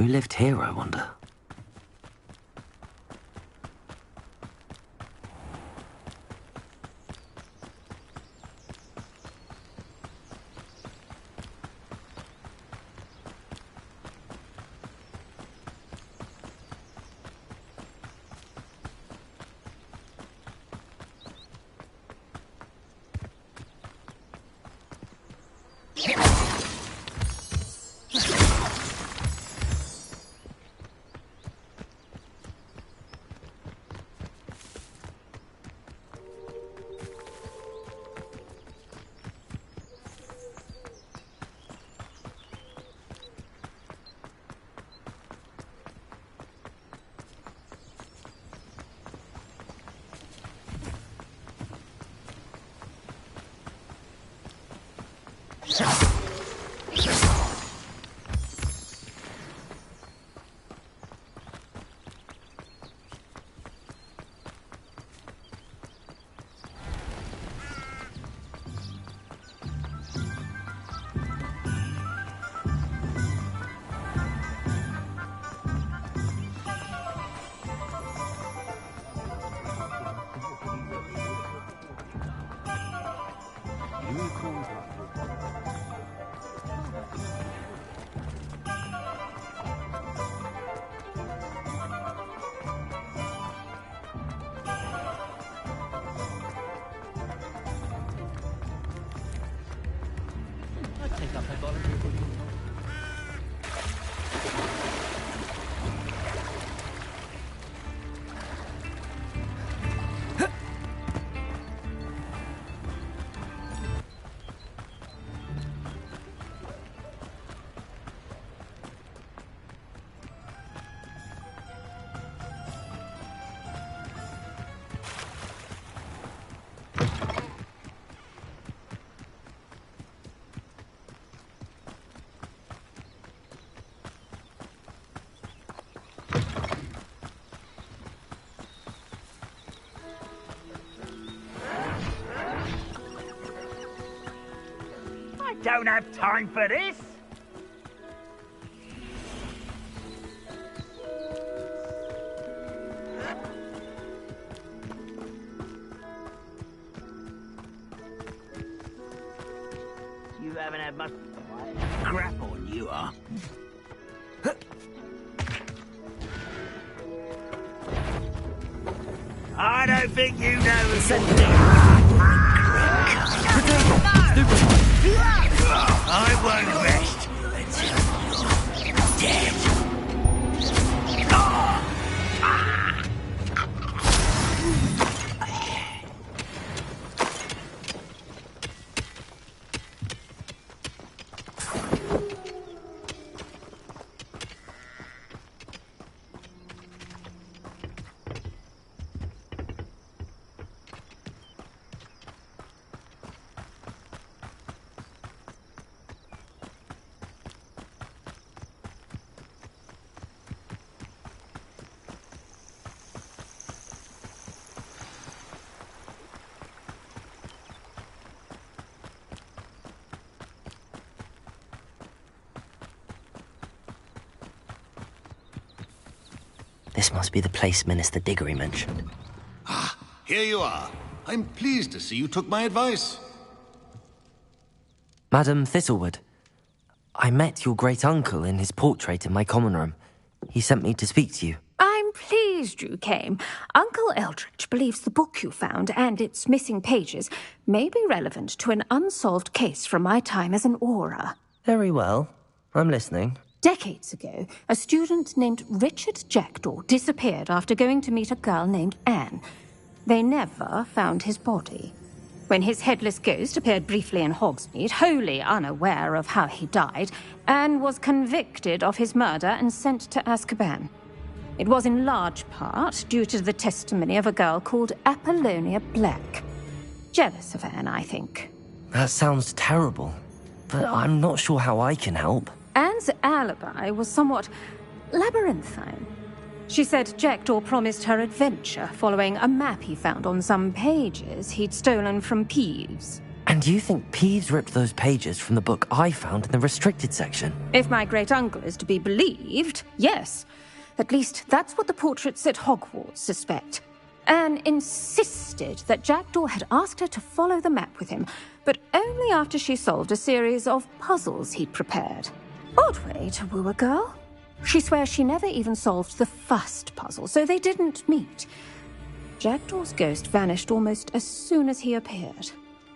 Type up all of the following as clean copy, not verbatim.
Who lived here, I wonder? Don't have time for this. You haven't had much crap on, you are. I don't think you know the I won't rest until you're dead. This must be the place Minister Diggory mentioned. Ah, here you are. I'm pleased to see you took my advice. Madam Thistlewood, I met your great-uncle in his portrait in my common room. He sent me to speak to you. I'm pleased you came. Uncle Eldridge believes the book you found and its missing pages may be relevant to an unsolved case from my time as an aura. Very well. I'm listening. Decades ago, a student named Richard Jackdaw disappeared after going to meet a girl named Anne. They never found his body. When his headless ghost appeared briefly in Hogsmeade, wholly unaware of how he died, Anne was convicted of his murder and sent to Azkaban. It was in large part due to the testimony of a girl called Apollonia Black. Jealous of Anne, I think. That sounds terrible, but I'm not sure how I can help. Anne's alibi was somewhat labyrinthine. She said Jackdaw promised her adventure following a map he found on some pages he'd stolen from Peeves. And you think Peeves ripped those pages from the book I found in the restricted section? If my great-uncle is to be believed, yes. At least that's what the portraits at Hogwarts suspect. Anne insisted that Jackdaw had asked her to follow the map with him, but only after she solved a series of puzzles he'd prepared. Odd way to woo a girl. She swears she never even solved the first puzzle, so they didn't meet. Jackdaw's ghost vanished almost as soon as he appeared.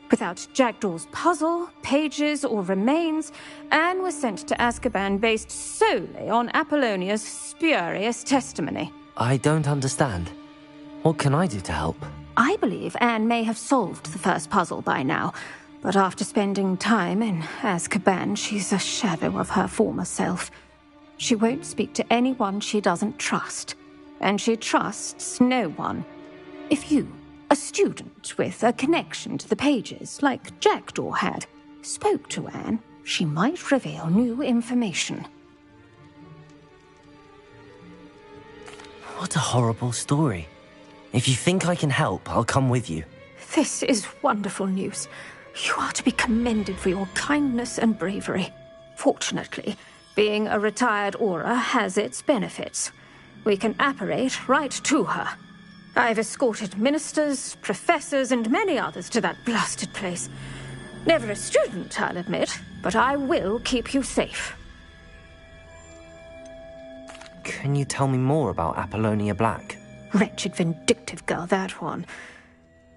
Without Jackdaw's puzzle, pages, or remains, Anne was sent to Azkaban based solely on Apollonia's spurious testimony. I don't understand. What can I do to help? I believe Anne may have solved the first puzzle by now, but after spending time in Azkaban, she's a shadow of her former self. She won't speak to anyone she doesn't trust, and she trusts no one. If you, a student with a connection to the pages, like Jackdaw had, spoke to Anne, she might reveal new information. What a horrible story. If you think I can help, I'll come with you. This is wonderful news. You are to be commended for your kindness and bravery. Fortunately, being a retired Auror has its benefits. We can apparate right to her. I've escorted ministers, professors, and many others to that blasted place. Never a student, I'll admit, but I will keep you safe. Can you tell me more about Apollonia Black? Wretched, vindictive girl, that one.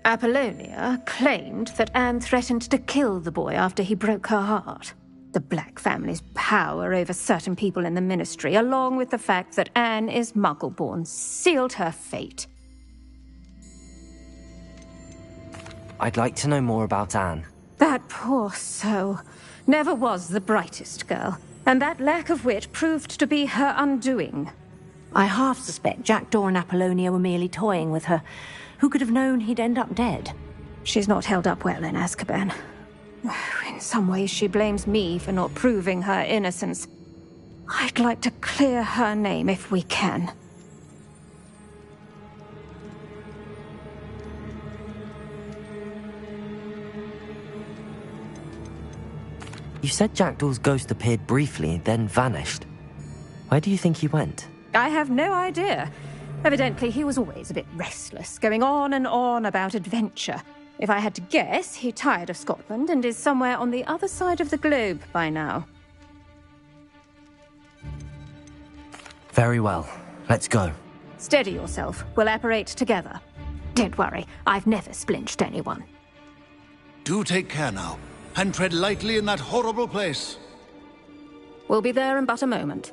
Apollonia claimed that Anne threatened to kill the boy after he broke her heart. The Black family's power over certain people in the Ministry, along with the fact that Anne is Muggle-born, sealed her fate. I'd like to know more about Anne. That poor soul never was the brightest girl, and that lack of wit proved to be her undoing. I half suspect Jackdaw and Apollonia were merely toying with her. Who could have known he'd end up dead? She's not held up well in Azkaban. In some ways, she blames me for not proving her innocence. I'd like to clear her name if we can. You said Jackdaw's ghost appeared briefly, then vanished. Where do you think he went? I have no idea. Evidently, he was always a bit restless, going on and on about adventure. If I had to guess, he tired of Scotland and is somewhere on the other side of the globe by now. Very well. Let's go. Steady yourself. We'll apparate together. Don't worry, I've never splinched anyone. Do take care now, and tread lightly in that horrible place. We'll be there in but a moment.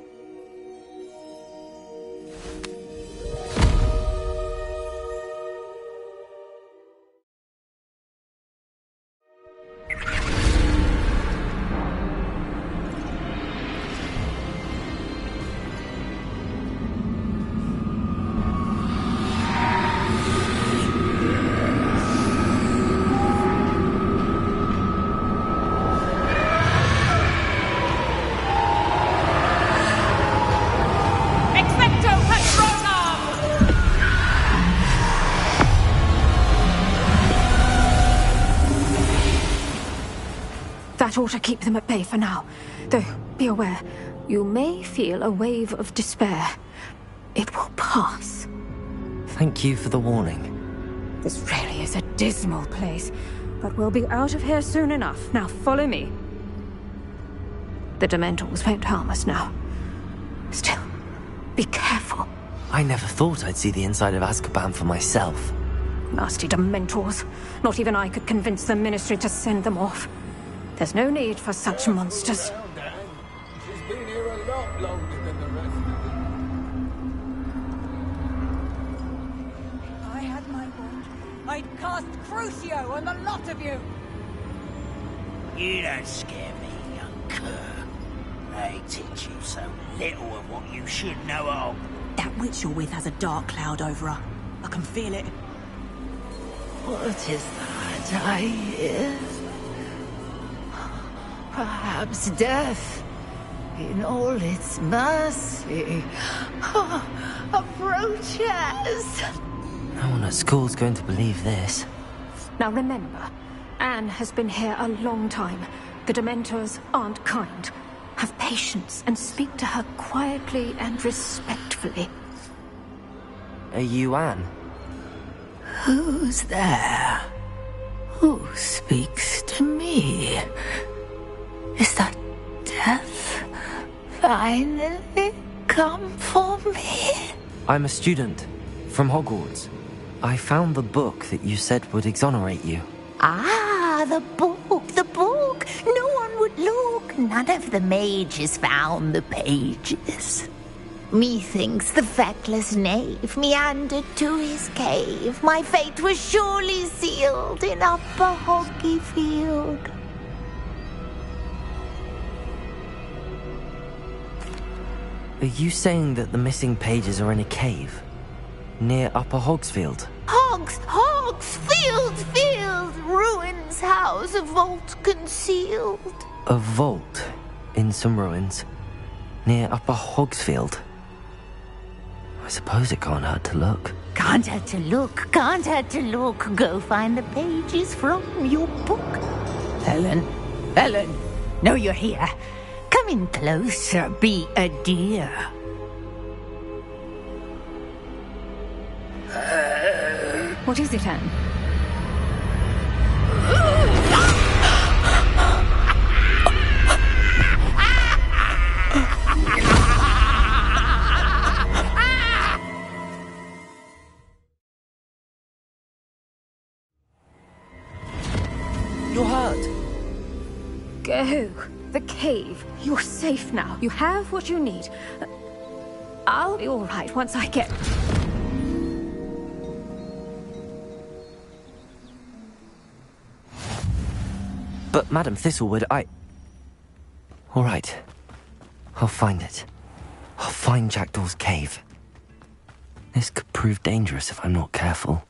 That ought to keep them at bay for now. Though, be aware, you may feel a wave of despair. It will pass. Thank you for the warning. This really is a dismal place, but we'll be out of here soon enough. Now follow me. The Dementors won't harm us now. Still, be careful. I never thought I'd see the inside of Azkaban for myself. Nasty Dementors. Not even I could convince the Ministry to send them off. There's no need for such monsters. Well done. She's been here a lot longer than the rest of them. I had my wand. I'd cast Crucio on the lot of you. You don't scare me, young cur. They teach you so little of what you should know of. That witch you're with has a dark cloud over her. I can feel it. What is that I hear? Perhaps death, in all its mercy, approaches. No one at school's going to believe this. Now remember, Anne has been here a long time. The Dementors aren't kind. Have patience and speak to her quietly and respectfully. Are you Anne? Who's there? Who speaks to me? Is that death finally come for me? I'm a student from Hogwarts. I found the book that you said would exonerate you. Ah, the book, the book. No one would look. None of the mages found the pages. Methinks the feckless knave meandered to his cave. My fate was surely sealed in Upper Hoggyfield. Are you saying that the missing pages are in a cave? Near Upper Hogsfield? Field, ruins house, a vault concealed. A vault in some ruins near Upper Hogsfield? I suppose it can't hurt to look. Can't hurt to look. Go find the pages from your book. Helen, know you're here. Come in closer, be a dear. What is it, Anne? You're hurt. Go. The cave. You're safe now. You have what you need. I'll be all right once I get... But Madam Thistlewood, all right. I'll find it. I'll find Jackdaw's cave. This could prove dangerous if I'm not careful.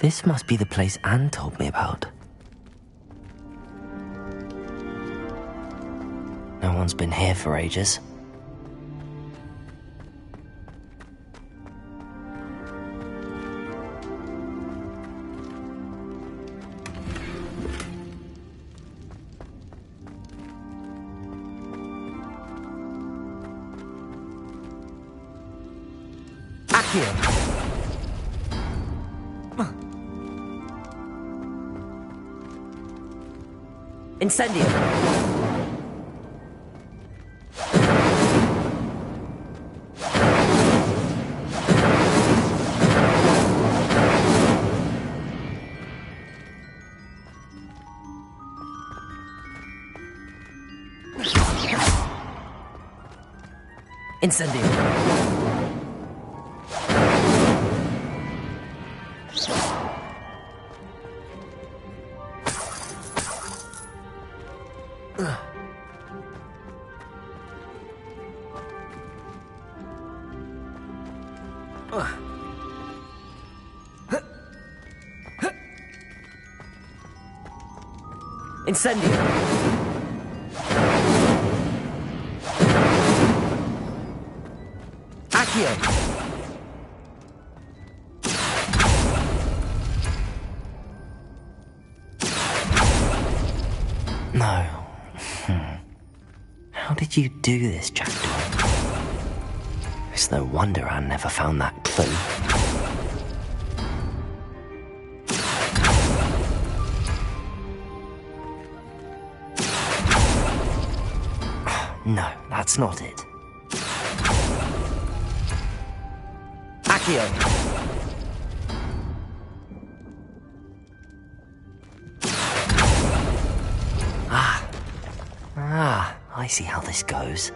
This must be the place Anne told me about. No one's been here for ages. Accio! Incendio! Incendio! Incendio! Accio! No. How did you do this, Jackdaw? It's no wonder I never found that clue. No, that's not it. Accio! I see how this goes.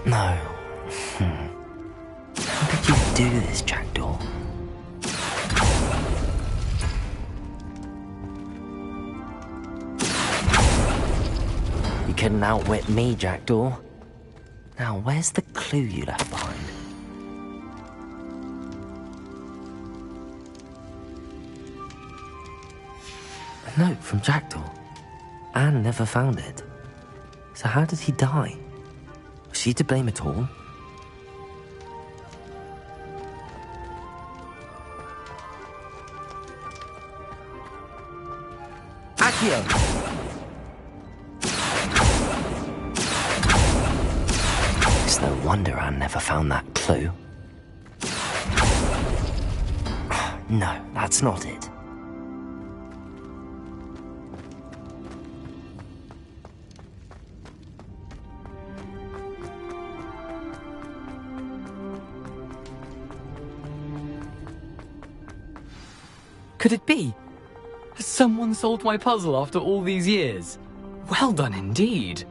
No. couldn't outwit me, Jackdaw. Now, where's the clue you left behind? A note from Jackdaw. Anne never found it. So how did he die? Was she to blame at all? Accio! It's no wonder Anne never found that clue. No, that's not it. Could it be? Has someone solved my puzzle after all these years? Well done indeed.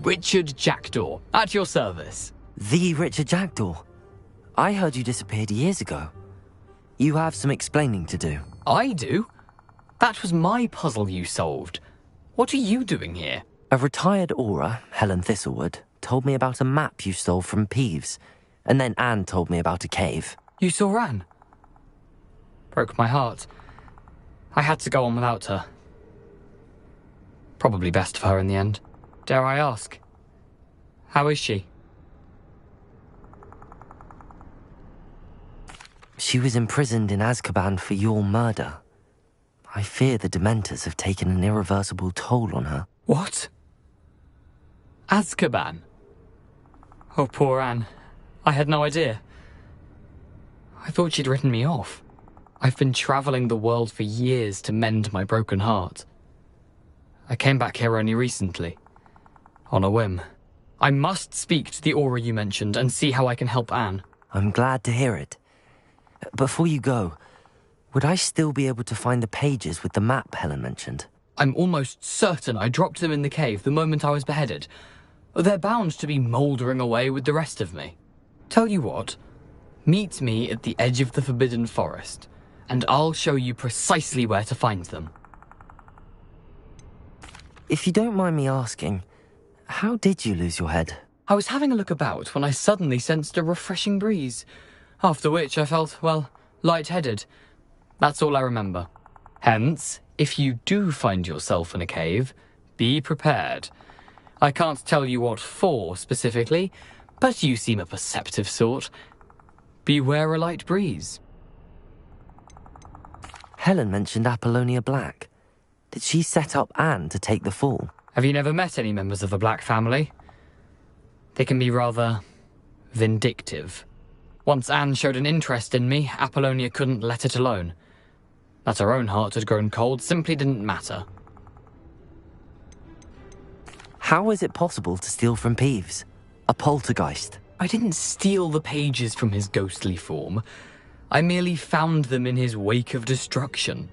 Richard Jackdaw, at your service. The Richard Jackdaw? I heard you disappeared years ago. You have some explaining to do. I do? That was my puzzle you solved. What are you doing here? A retired Aura, Helen Thistlewood, told me about a map you stole from Peeves, and then Anne told me about a cave. You saw Anne? Broke my heart. I had to go on without her. Probably best for her in the end. Dare I ask? How is she? She was imprisoned in Azkaban for your murder. I fear the Dementors have taken an irreversible toll on her. What? Azkaban? Oh, poor Anne. I had no idea. I thought she'd written me off. I've been travelling the world for years to mend my broken heart. I came back here only recently. On a whim. I must speak to the Aura you mentioned and see how I can help Anne. I'm glad to hear it. Before you go, would I still be able to find the pages with the map Helen mentioned? I'm almost certain I dropped them in the cave the moment I was beheaded. They're bound to be mouldering away with the rest of me. Tell you what, meet me at the edge of the Forbidden Forest, and I'll show you precisely where to find them. If you don't mind me asking, how did you lose your head? I was having a look about when I suddenly sensed a refreshing breeze, after which I felt, well, lightheaded. That's all I remember. Hence, if you do find yourself in a cave, be prepared. I can't tell you what for specifically, but you seem a perceptive sort. Beware a light breeze. Helen mentioned Apollonia Black. Did she set up Anne to take the fall? Have you never met any members of the Black family? They can be rather vindictive. Once Anne showed an interest in me, Apollonia couldn't let it alone. That her own heart had grown cold simply didn't matter. How is it possible to steal from Peeves? A poltergeist? I didn't steal the pages from his ghostly form. I merely found them in his wake of destruction.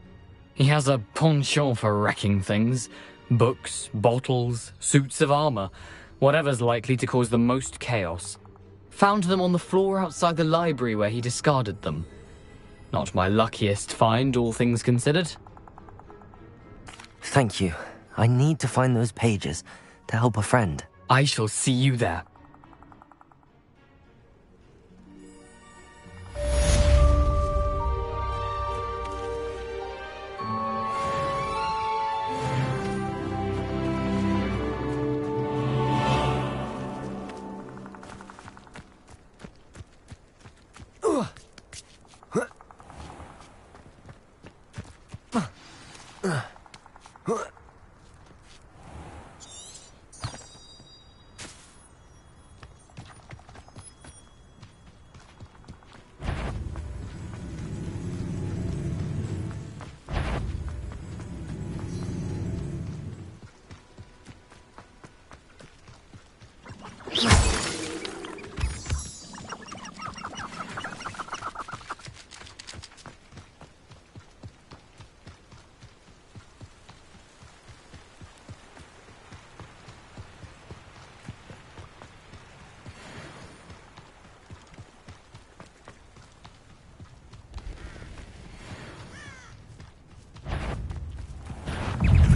He has a penchant for wrecking things. Books, bottles, suits of armor, whatever's likely to cause the most chaos. Found them on the floor outside the library where he discarded them. Not my luckiest find, all things considered. Thank you. I need to find those pages to help a friend. I shall see you there.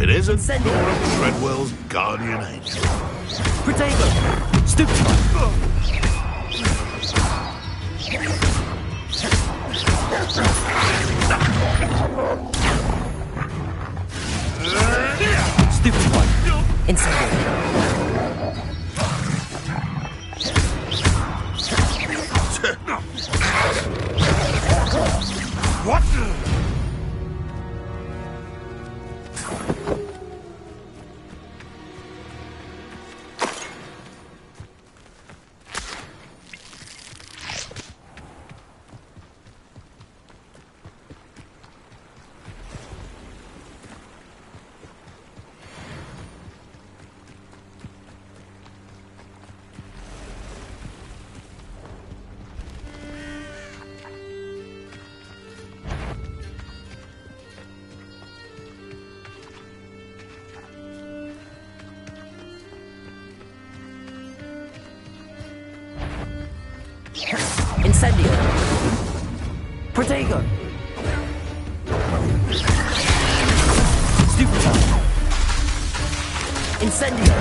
it isn't Incendio. Nora Treadwell's guardian angel. Protego! Stupid! Stupid one! Incendio. What? Incendio. Protego! Stupid one! Incendio.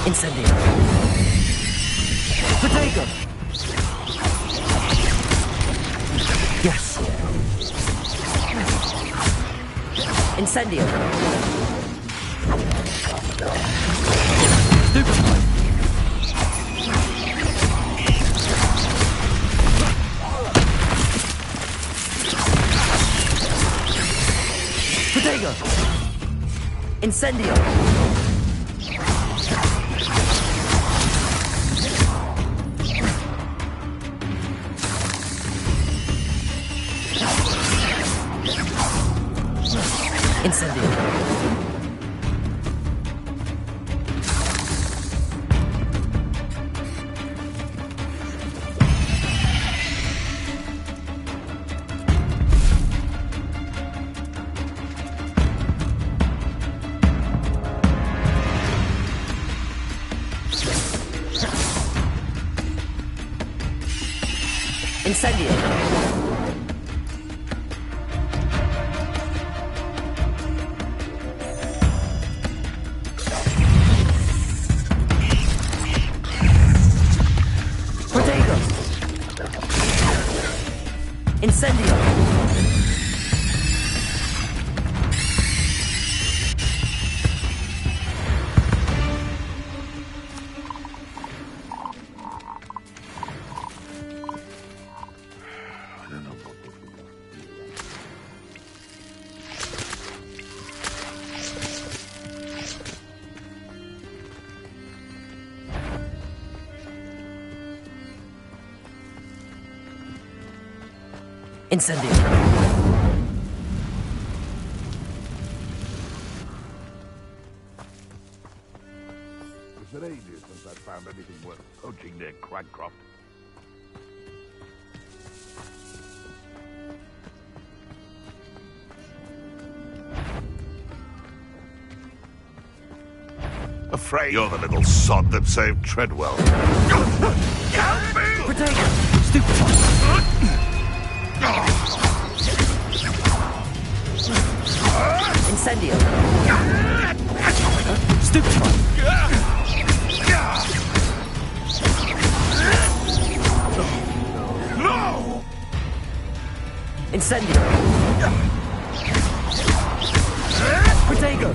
Incendio. Protego! Yes! Incendio. Stupid one! Protego! Incendio. Incendio. Incendio. Protego! Incendio. Incendio. It's been ages since I've found anything worth poaching near Cragcroft. Afraid you're the little sod that saved Treadwell. Help me! Protego! Stupid one! Incendio. Stupid one! No! Incendio. Protego!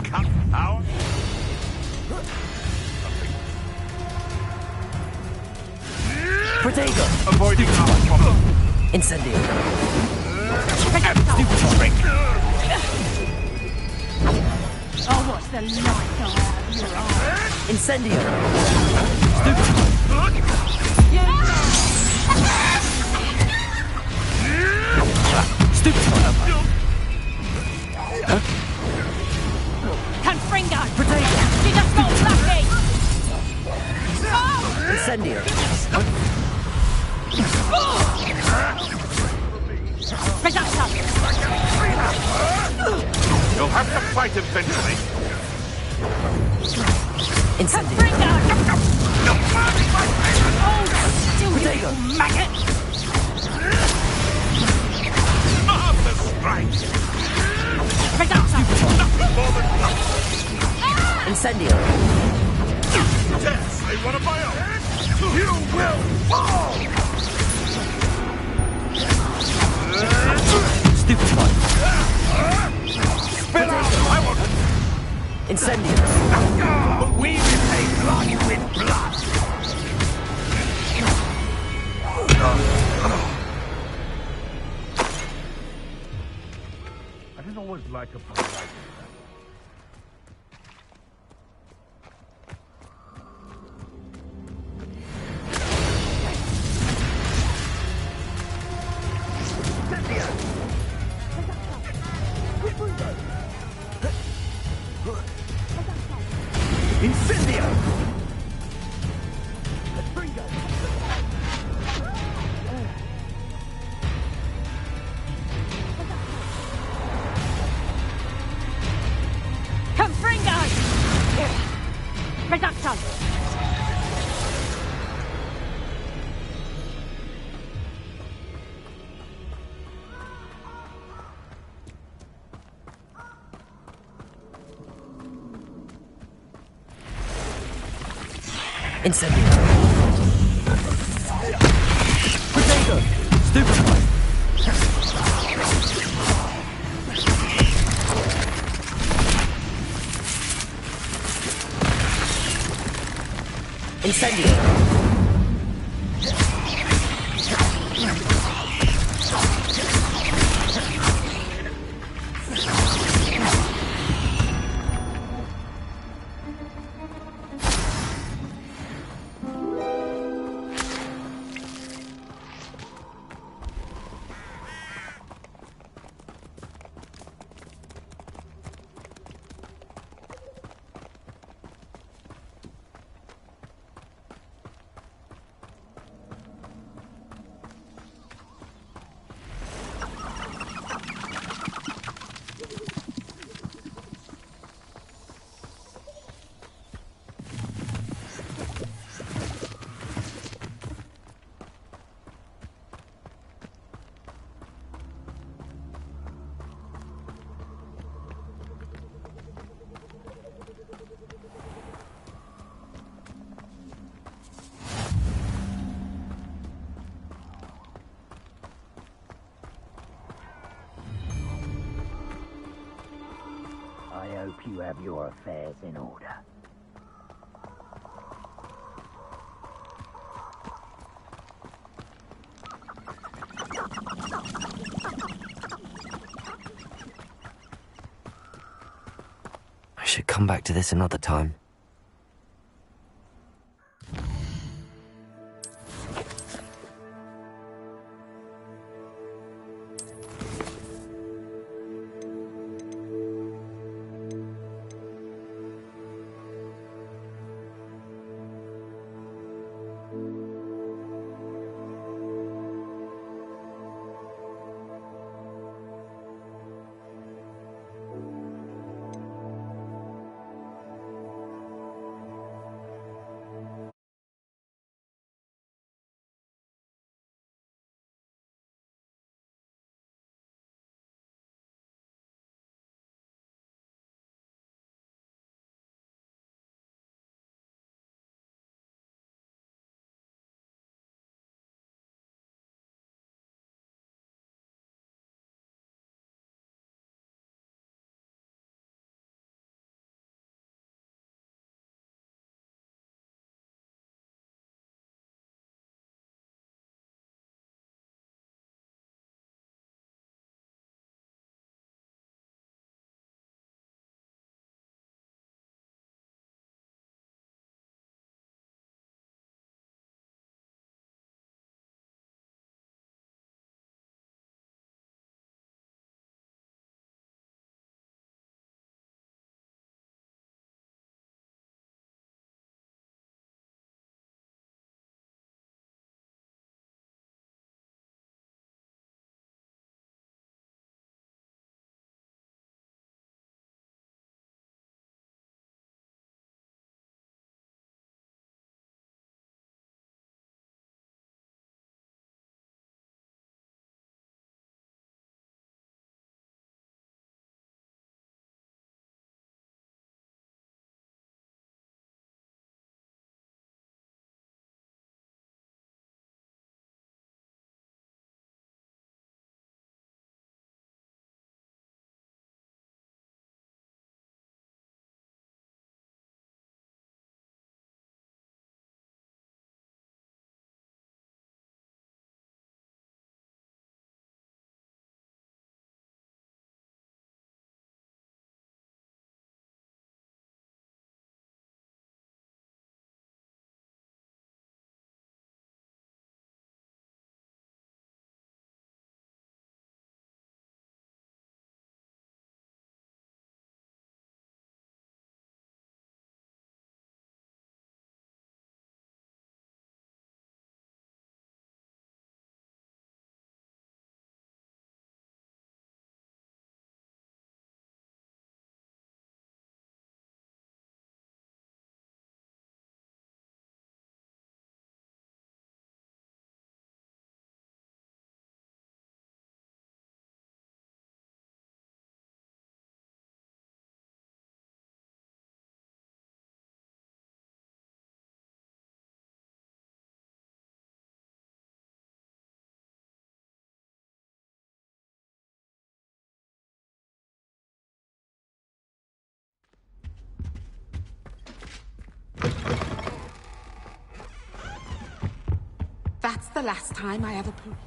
Cut power? Protego! Avoiding our problem. Incendio. Stupid trick. I'll watch the light go out of your eyes. Incendio. Stupid one! Incendio! You'll have to fight eventually. Incendio! Potato! Maggot! Marvelous strike! Incendio! Dare say one of my own! You will fall! Stupefy! Spill out! I want Incendio! We repay blood with blood! I didn't always like a pun like that. Incendio! Confringo! Reducto! Incendio! Potato! Stupefy! Incendio! I hope you have your affairs in order. I should come back to this another time. That's the last time I ever pooped.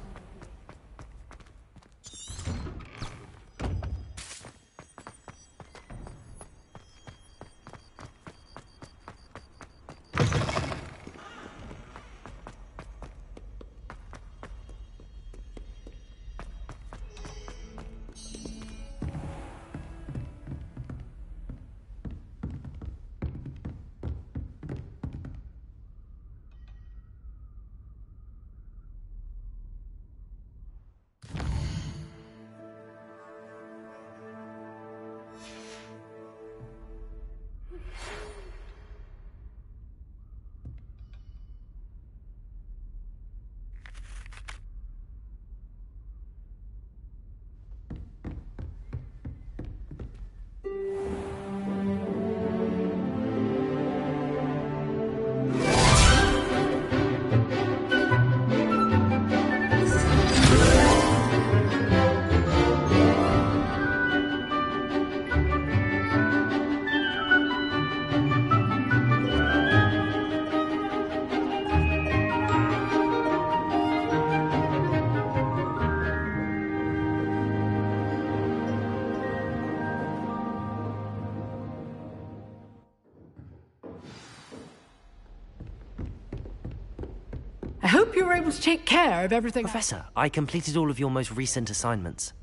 I hope you were able to take care of everything. Professor, I completed all of your most recent assignments.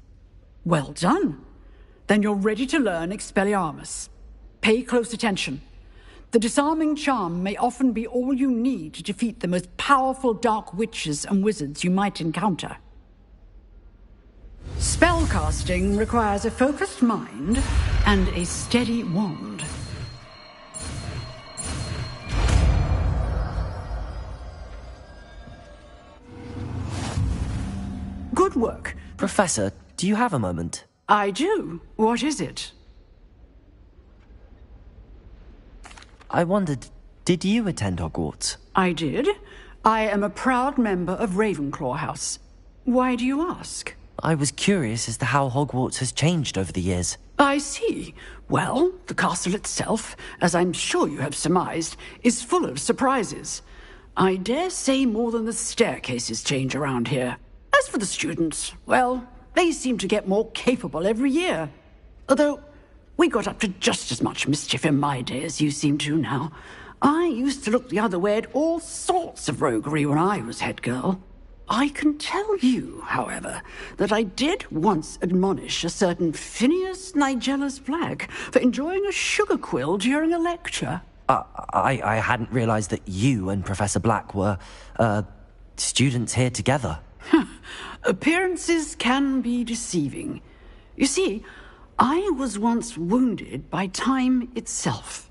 Well done. Then you're ready to learn Expelliarmus. Pay close attention. The disarming charm may often be all you need to defeat the most powerful dark witches and wizards you might encounter. Spellcasting requires a focused mind and a steady wand. Good work. Professor, do you have a moment? I do. What is it? I wondered, did you attend Hogwarts? I did. I am a proud member of Ravenclaw House. Why do you ask? I was curious as to how Hogwarts has changed over the years. I see. Well, the castle itself, as I'm sure you have surmised, is full of surprises. I dare say more than the staircases change around here. As for the students, well, they seem to get more capable every year. Although, we got up to just as much mischief in my day as you seem to now. I used to look the other way at all sorts of roguery when I was head girl. I can tell you, however, that I did once admonish a certain Phineas Nigellus Black for enjoying a sugar quill during a lecture. I hadn't realized that you and Professor Black were, students here together. Appearances can be deceiving. You see, I was once wounded by time itself.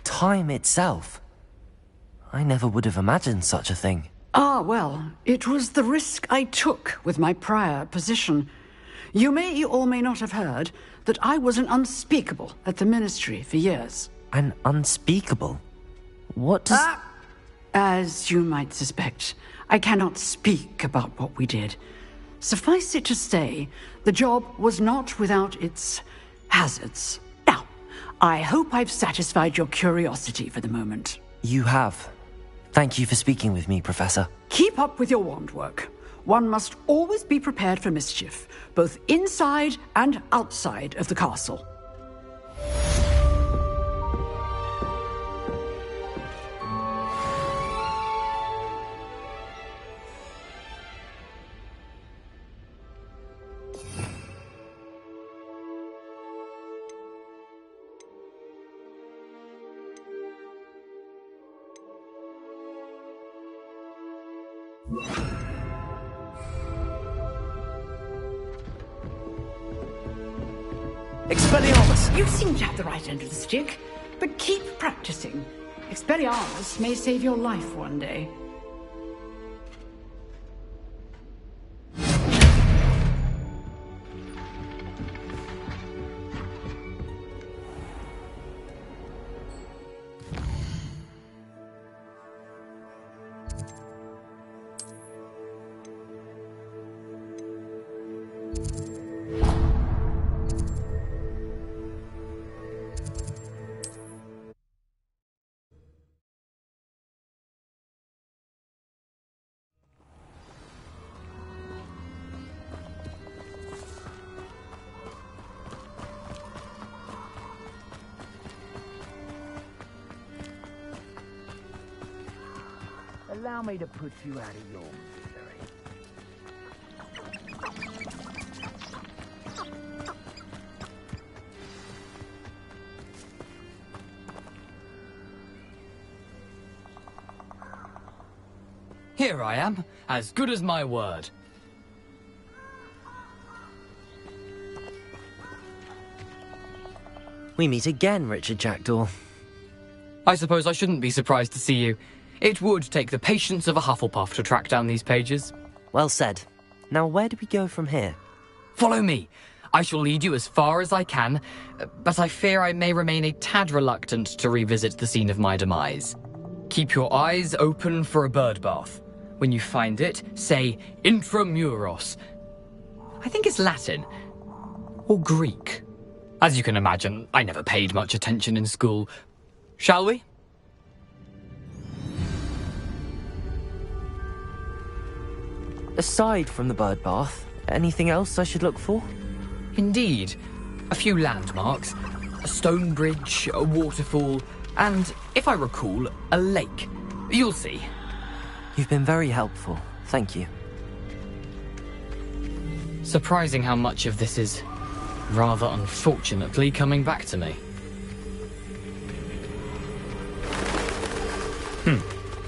Time itself? I never would have imagined such a thing. Ah, well, it was the risk I took with my prior position. You may or may not have heard that I was an unspeakable at the Ministry for years. An unspeakable? What does... As you might suspect, I cannot speak about what we did. Suffice it to say, the job was not without its hazards. Now, I hope I've satisfied your curiosity for the moment. You have. Thank you for speaking with me, Professor. Keep up with your wand work. One must always be prepared for mischief, both inside and outside of the castle. Expelliarmus! You seem to have the right end of the stick, but keep practicing. Expelliarmus may save your life one day. allow me to put you out of your misery? Here I am, as good as my word. We meet again, Richard Jackdaw. I suppose I shouldn't be surprised to see you. It would take the patience of a Hufflepuff to track down these pages. Well said. Now where do we go from here? Follow me. I shall lead you as far as I can, but I fear I may remain a tad reluctant to revisit the scene of my demise. Keep your eyes open for a bird bath. When you find it, say intramuros. I think it's Latin. Or Greek. As you can imagine, I never paid much attention in school. Shall we? Aside from the bird bath, anything else I should look for? Indeed. A few landmarks. A stone bridge, a waterfall, and, if I recall, a lake. You'll see. You've been very helpful. Thank you. Surprising how much of this is, rather unfortunately, coming back to me.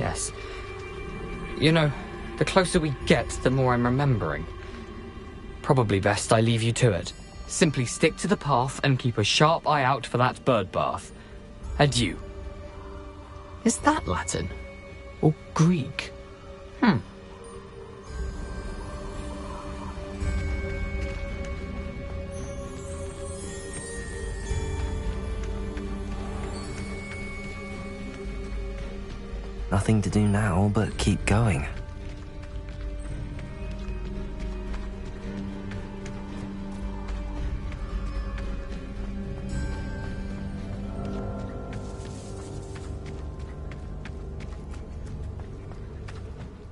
Yes. You know, the closer we get, the more I'm remembering. Probably best I leave you to it. Simply stick to the path and keep a sharp eye out for that bird bath. Adieu. Is that Latin? Or Greek? Nothing to do now but keep going.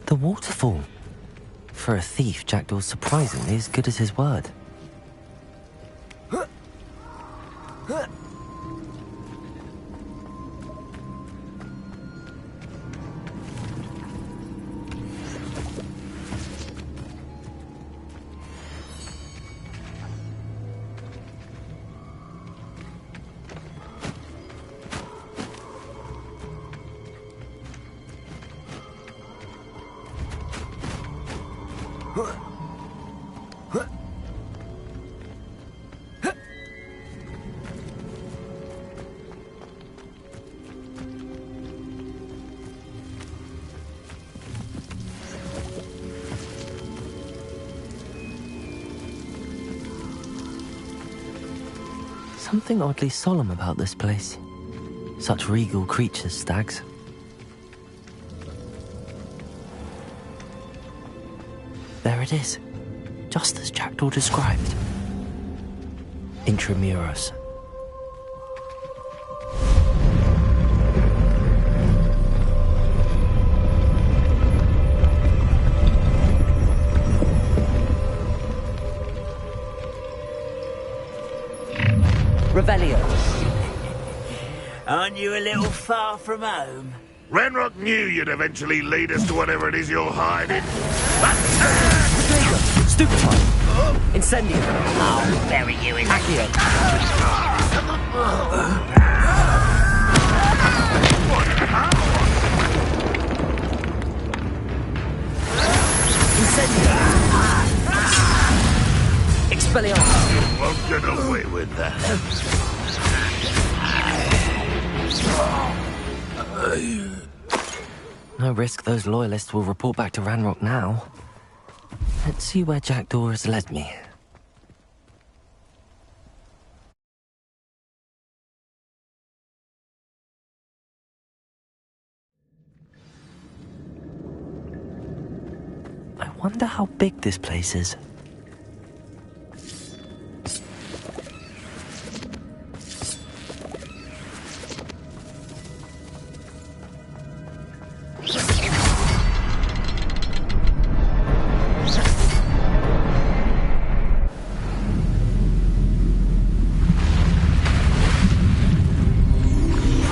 The waterfall. For a thief, Jackdaw's surprisingly as good as his word. Something oddly solemn about this place. Such regal creatures, stags. There it is, just as Jackdaw described. Intramuros. Revelio. Aren't you a little far from home? Ranrock knew you'd eventually lead us to whatever it is you're hiding. Stupefy. Incendio. I'll bury you in Accio. Incendio. Expelliarmus. You won't get away with that. No risk those loyalists will report back to Ranrock now. Let's see where Jackdaw has led me. I wonder how big this place is.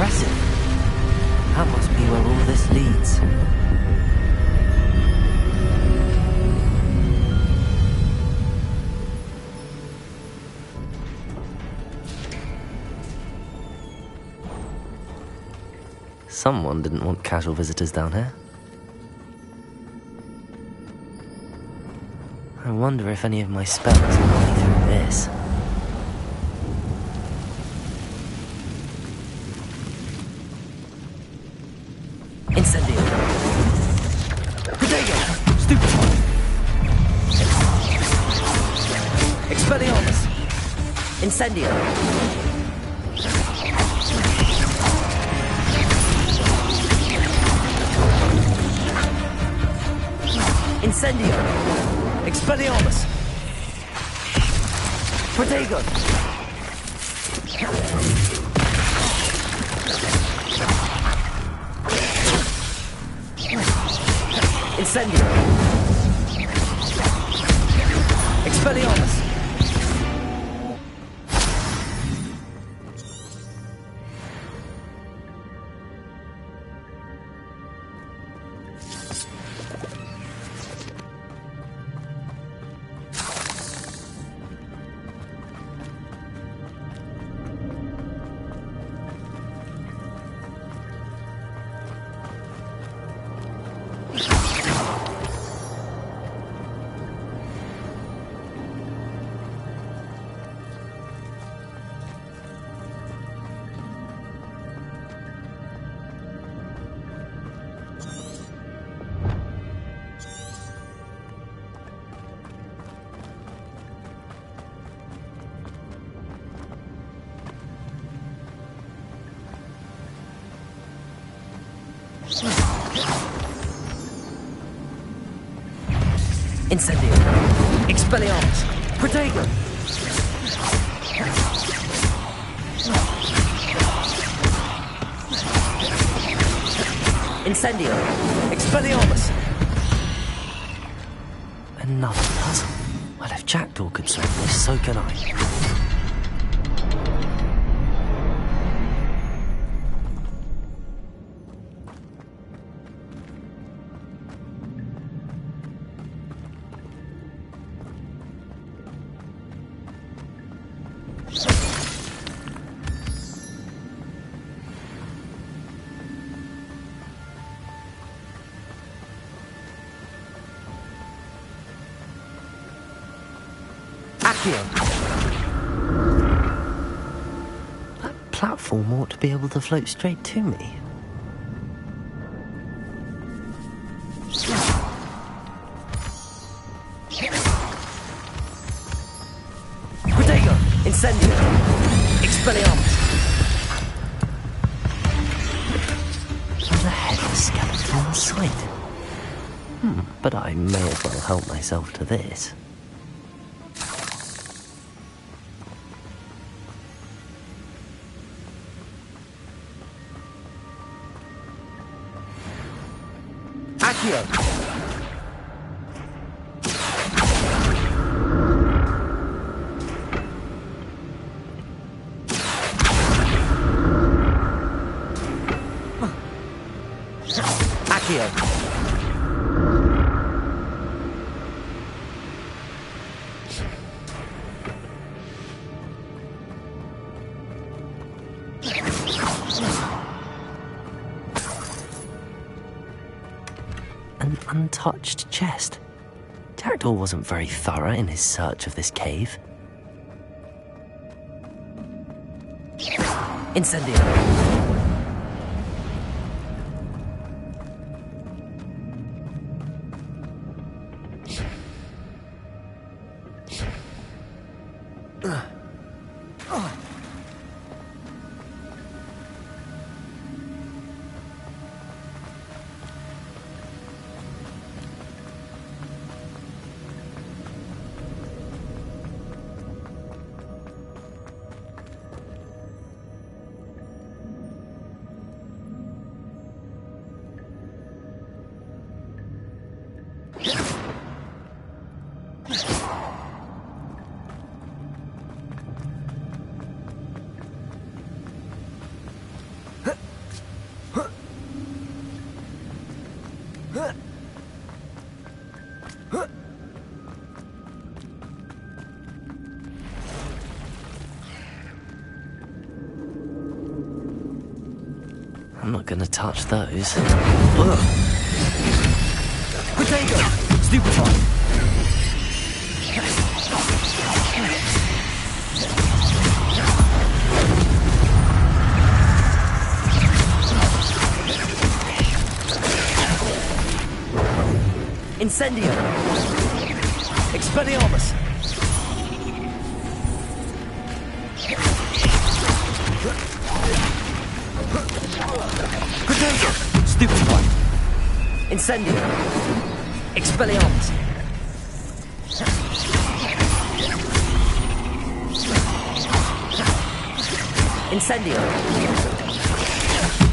Impressive. That must be where all this leads. Someone didn't want casual visitors down here. I wonder if any of my spells are running through this. Incendio! Protego! Stupefy! Expelliarmus! Incendio! Incendio! Expelliarmus! Protego! Incendio! Expelliarmus! Incendio! Expelliarmus! Protego! Incendio! Expelliarmus! Another puzzle. Well, if Jackdaw could solve this, so can I. That platform ought to be able to float straight to me. Protego! Incendio! Expelliarmus! The headless skeleton in sight. But I may as well help myself to this. An untouched chest. Jackdaw wasn't very thorough in his search of this cave. Incendio! I'm not gonna touch those. Ugh. Potato! Stupefy! Incendio! Expelliarmus! Potato! Stupefy! Incendio! Expelliarmus! Incendio!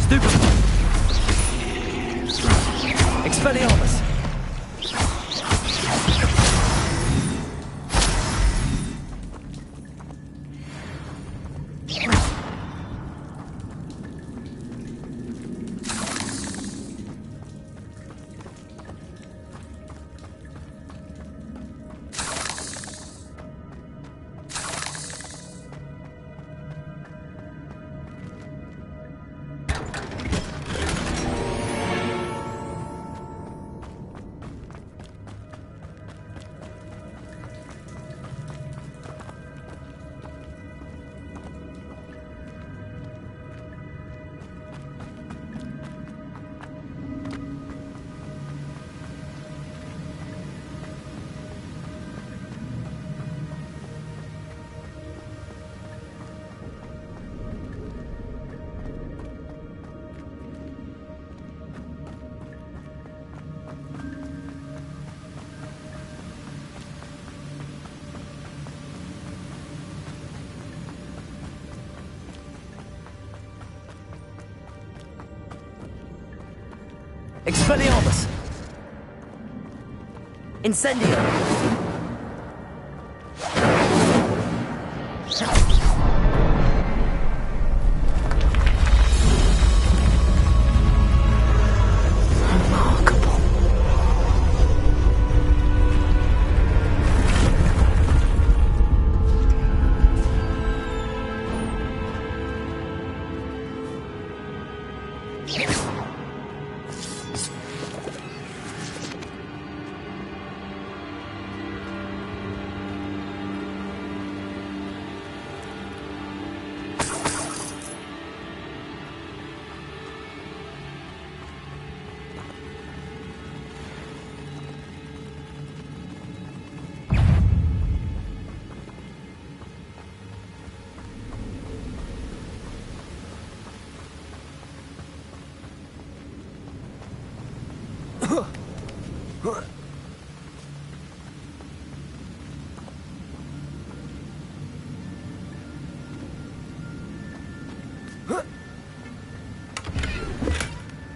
Stupefy! Expelliarmus! Expelliarmus! Incendio!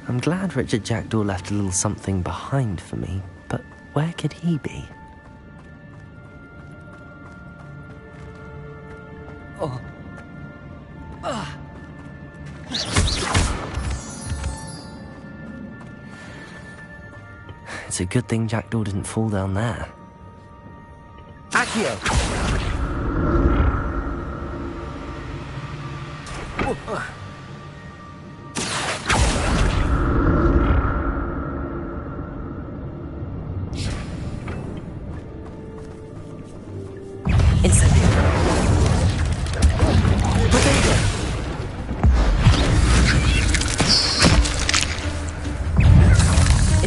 I'm glad Richard Jackdaw left a little something behind for me, but where could he be? Oh. It's a good thing Jackdaw didn't fall down there. Accio!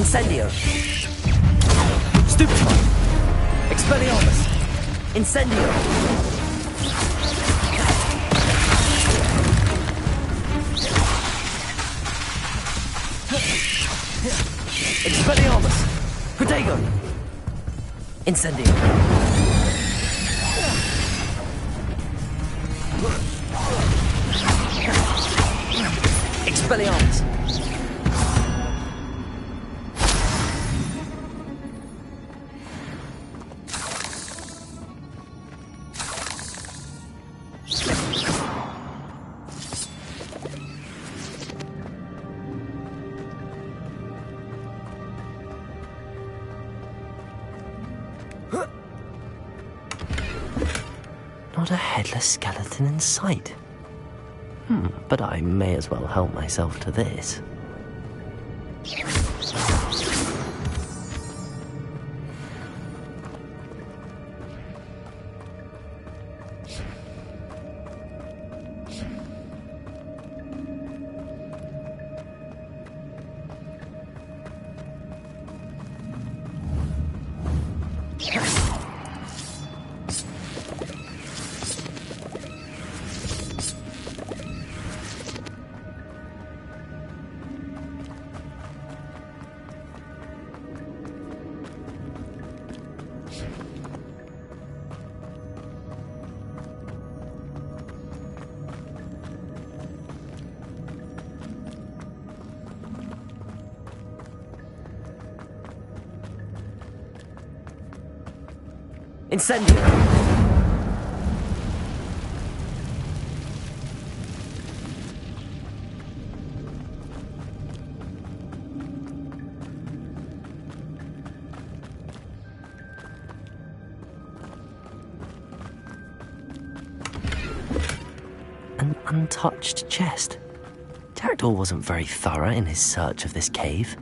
Incendio! Stupefy! Expelliarmus! Incendio! Expelliarmus! Protego! Incendio! Expelliarmus! Not a headless skeleton in sight. But I may as well help myself to this. Incendio! An untouched chest. Jackdaw wasn't very thorough in his search of this cave.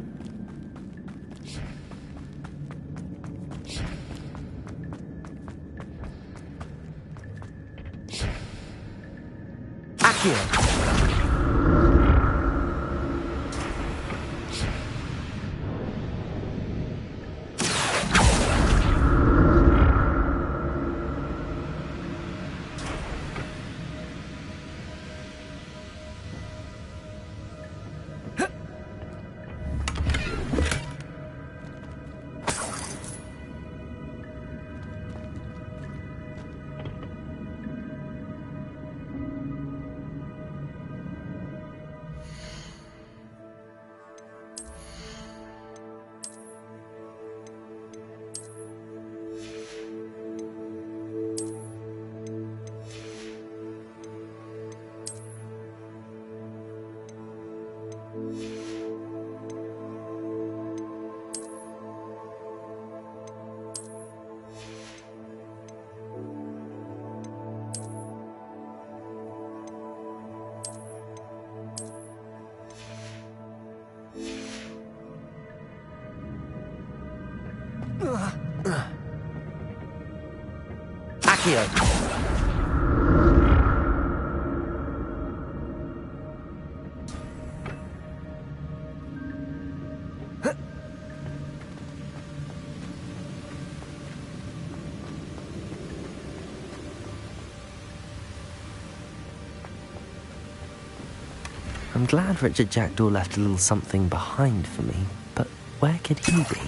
I'm glad Richard Jackdaw left a little something behind for me, but where could he be?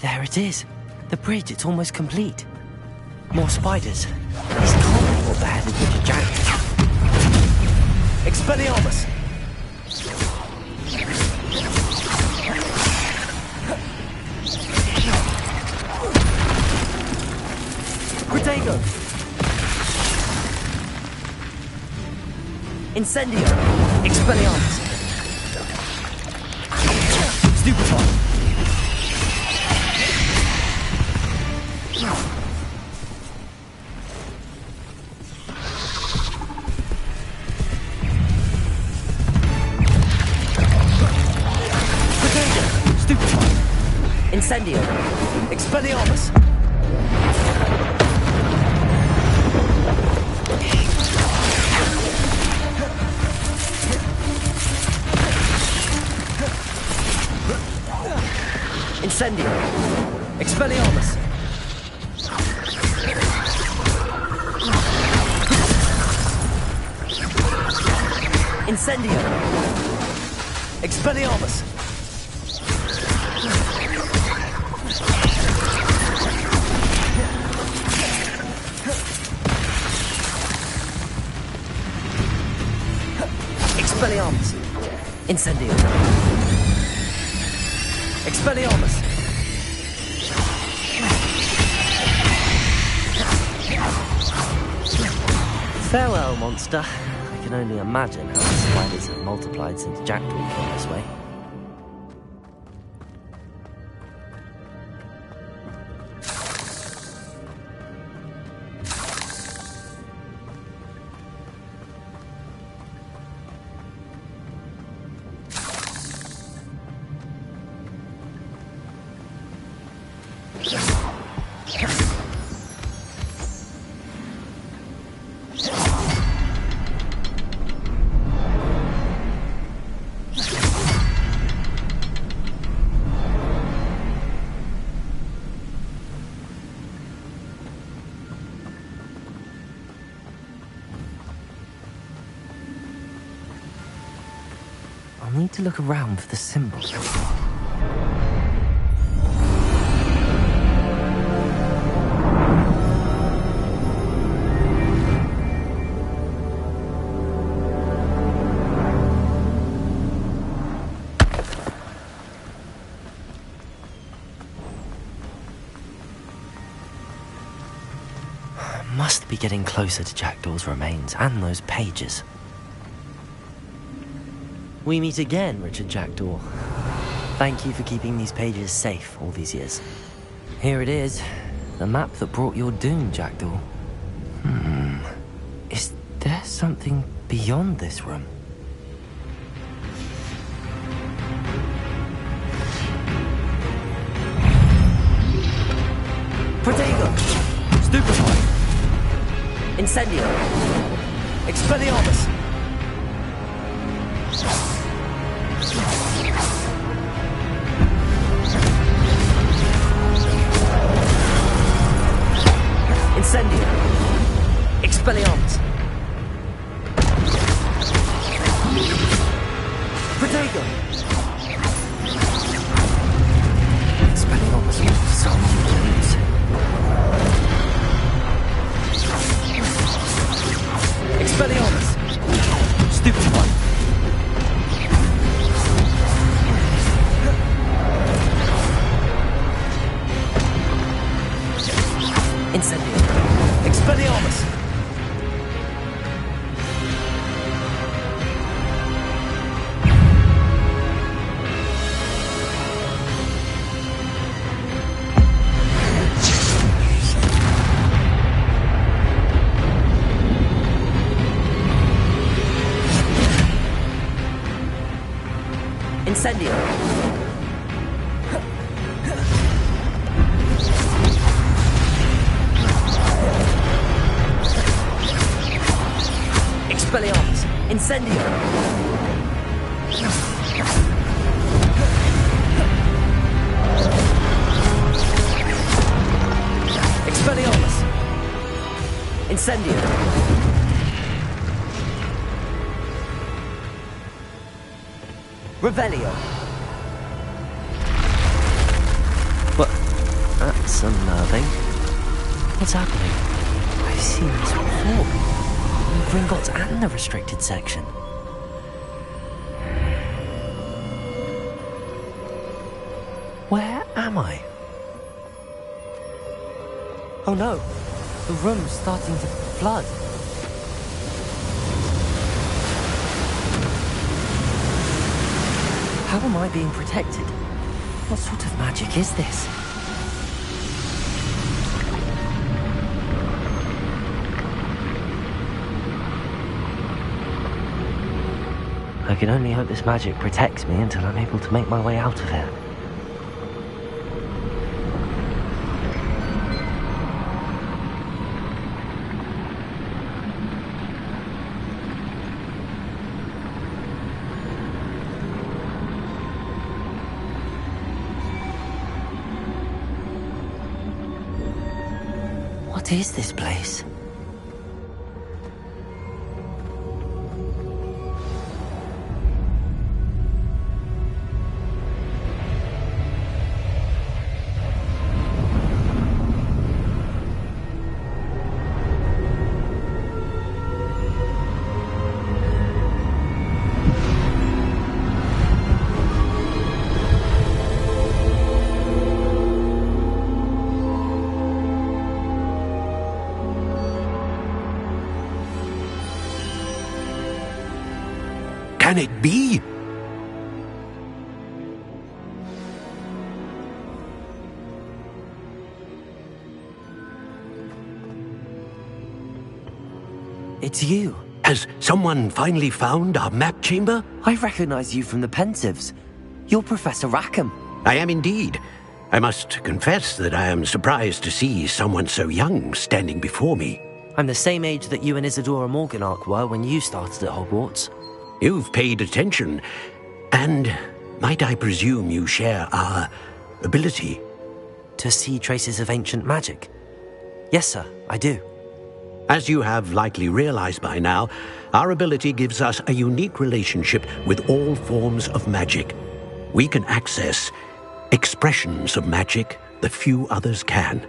There it is. The bridge, it's almost complete. More spiders. These can't be more bad as Richard Jackdaw. Expelliarmus! Protego! Incendio! Expelliarmus! Stupefy! Incendio! Expelliarmus! Incendio! Expelliarmus! Incendio! Expelliarmus! Expelliarmus! Incendio! Expelliarmus! Farewell, monster. I can only imagine how the spiders have multiplied since Jackdaw came this way. I'll need to look around for the symbol. Must be getting closer to Jackdaw's remains and those pages. We meet again, Richard Jackdaw. Thank you for keeping these pages safe all these years. Here it is, the map that brought your doom, Jackdaw. Is there something beyond this room? Protego! Stupefy! Incendio! Expelliarmus! Incendio! Expelliarmus! Protego! Expelliarmus with some units. Expelliarmus! Stupefy! Incendio! Expelliarmus! Incendio! Expelliarmus! Incendio! Expelliarmus! Incendio! Revelio! But that's unnerving. What's happening? I've seen this before. The Gringotts and the restricted section. Where am I? Oh no, the room's starting to flood. How am I being protected? What sort of magic is this? I can only hope this magic protects me until I'm able to make my way out of here. What is this place? can it be? It's you. Has someone finally found our map chamber? I recognize you from the Pensives. You're Professor Rackham. I am indeed. I must confess that I am surprised to see someone so young standing before me. I'm the same age that you and Isadora Morganach were when you started at Hogwarts. You've paid attention, and might I presume you share our ability? To see traces of ancient magic? Yes, sir, I do. As you have likely realized by now, our ability gives us a unique relationship with all forms of magic. We can access expressions of magic that few others can.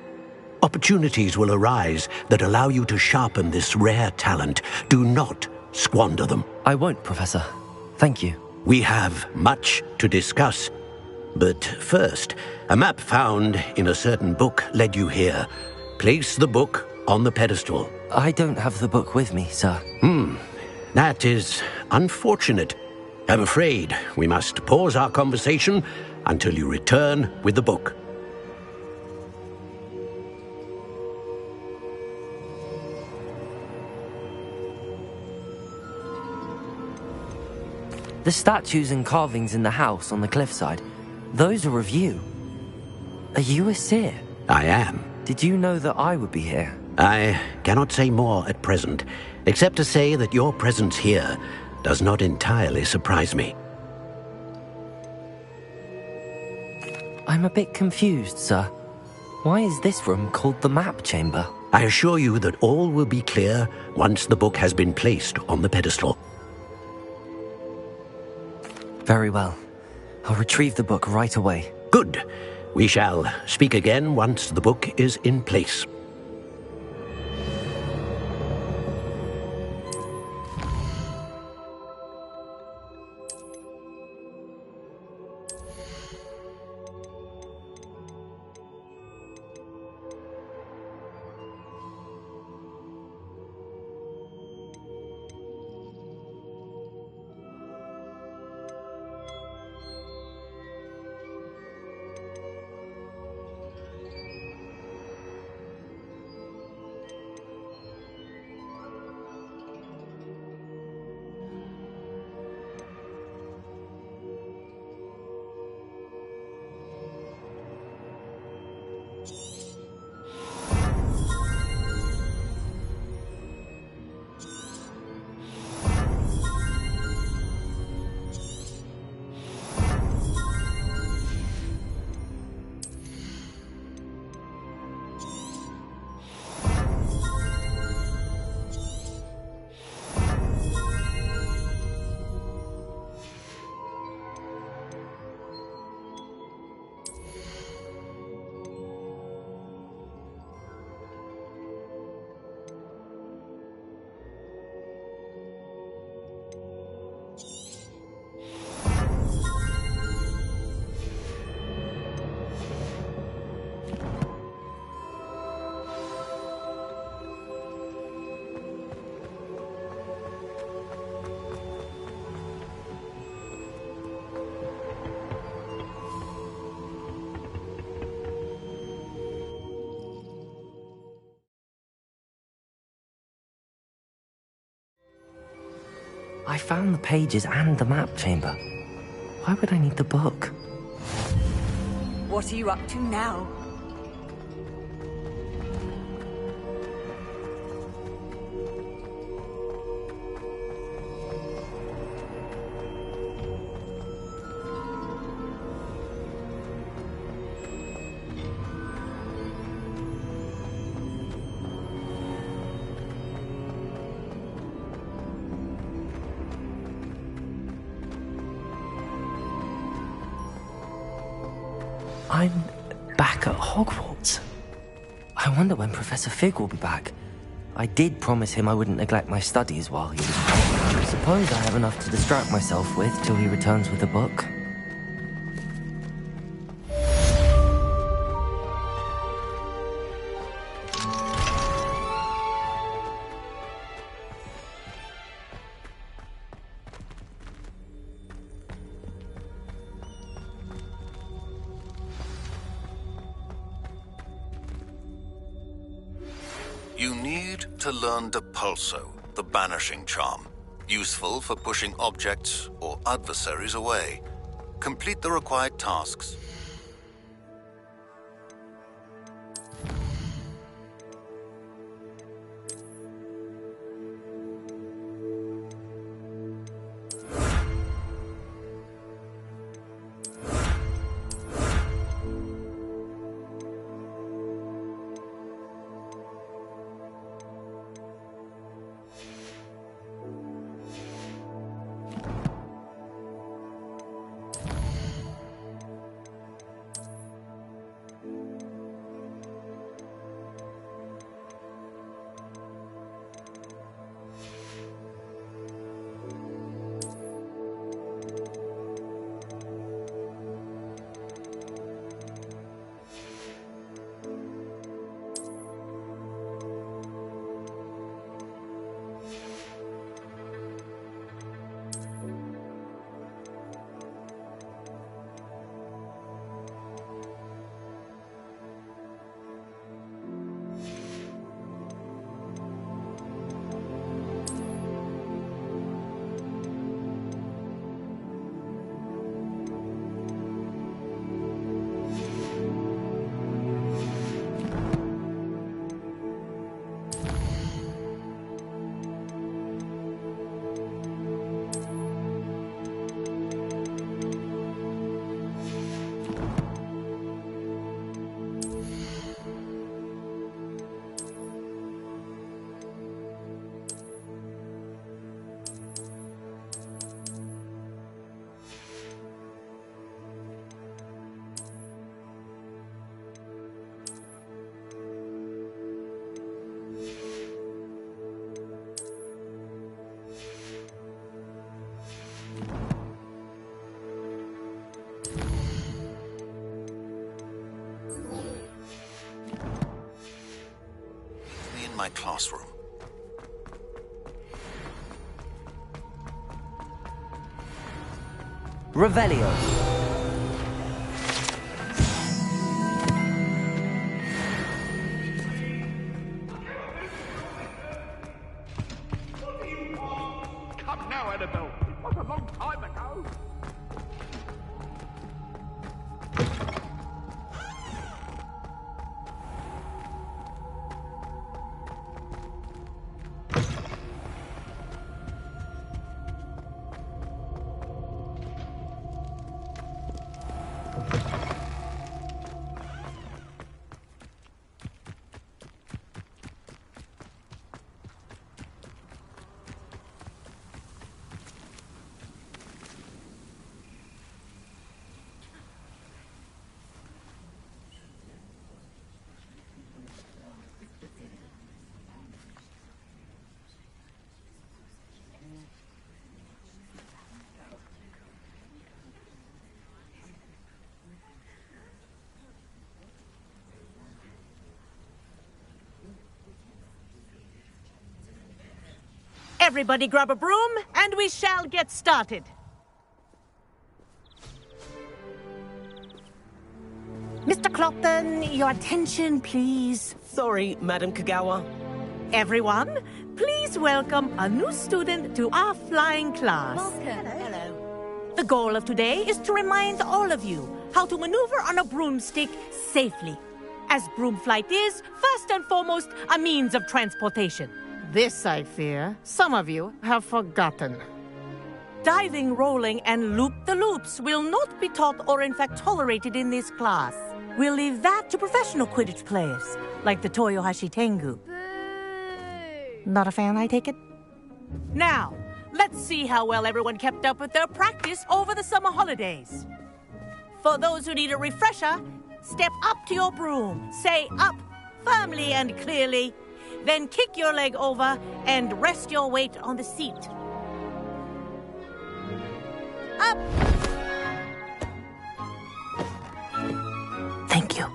Opportunities will arise that allow you to sharpen this rare talent. Do not squander them. I won't, Professor. Thank you. We have much to discuss. But first, a map found in a certain book led you here. Place the book on the pedestal. I don't have the book with me, sir. That is unfortunate. I'm afraid we must pause our conversation until you return with the book. The statues and carvings in the house on the cliffside, those are of you. Are you a seer? I am. Did you know that I would be here? I cannot say more at present, except to say that your presence here does not entirely surprise me. I'm a bit confused, sir. Why is this room called the map chamber? I assure you that all will be clear once the book has been placed on the pedestal. Very well. I'll retrieve the book right away. Good. We shall speak again once the book is in place. I found the pages and the map chamber. Why would I need the book? What are you up to now? I'm back at Hogwarts. I wonder when Professor Fig will be back. I did promise him I wouldn't neglect my studies while he was gone. I suppose I have enough to distract myself with till he returns with the book. You need to learn Depulso, the banishing charm. Useful for pushing objects or adversaries away. Complete the required tasks. My classroom. Revelio. Come now, Annabelle. It was a long time ago. Everybody grab a broom, and we shall get started. Mr. Clopton, your attention, please. Sorry, Madam Kagawa. Everyone, please welcome a new student to our flying class. Welcome. Hello. The goal of today is to remind all of you how to maneuver on a broomstick safely, as broom flight is, first and foremost, a means of transportation. This, I fear, some of you have forgotten. Diving, rolling, and loop-the-loops will not be taught or in fact tolerated in this class. We'll leave that to professional Quidditch players, like the Toyohashi Tengu. Not a fan, I take it? Now, let's see how well everyone kept up with their practice over the summer holidays. For those who need a refresher, step up to your broom, say up firmly and clearly, then kick your leg over and rest your weight on the seat. Up! Thank you.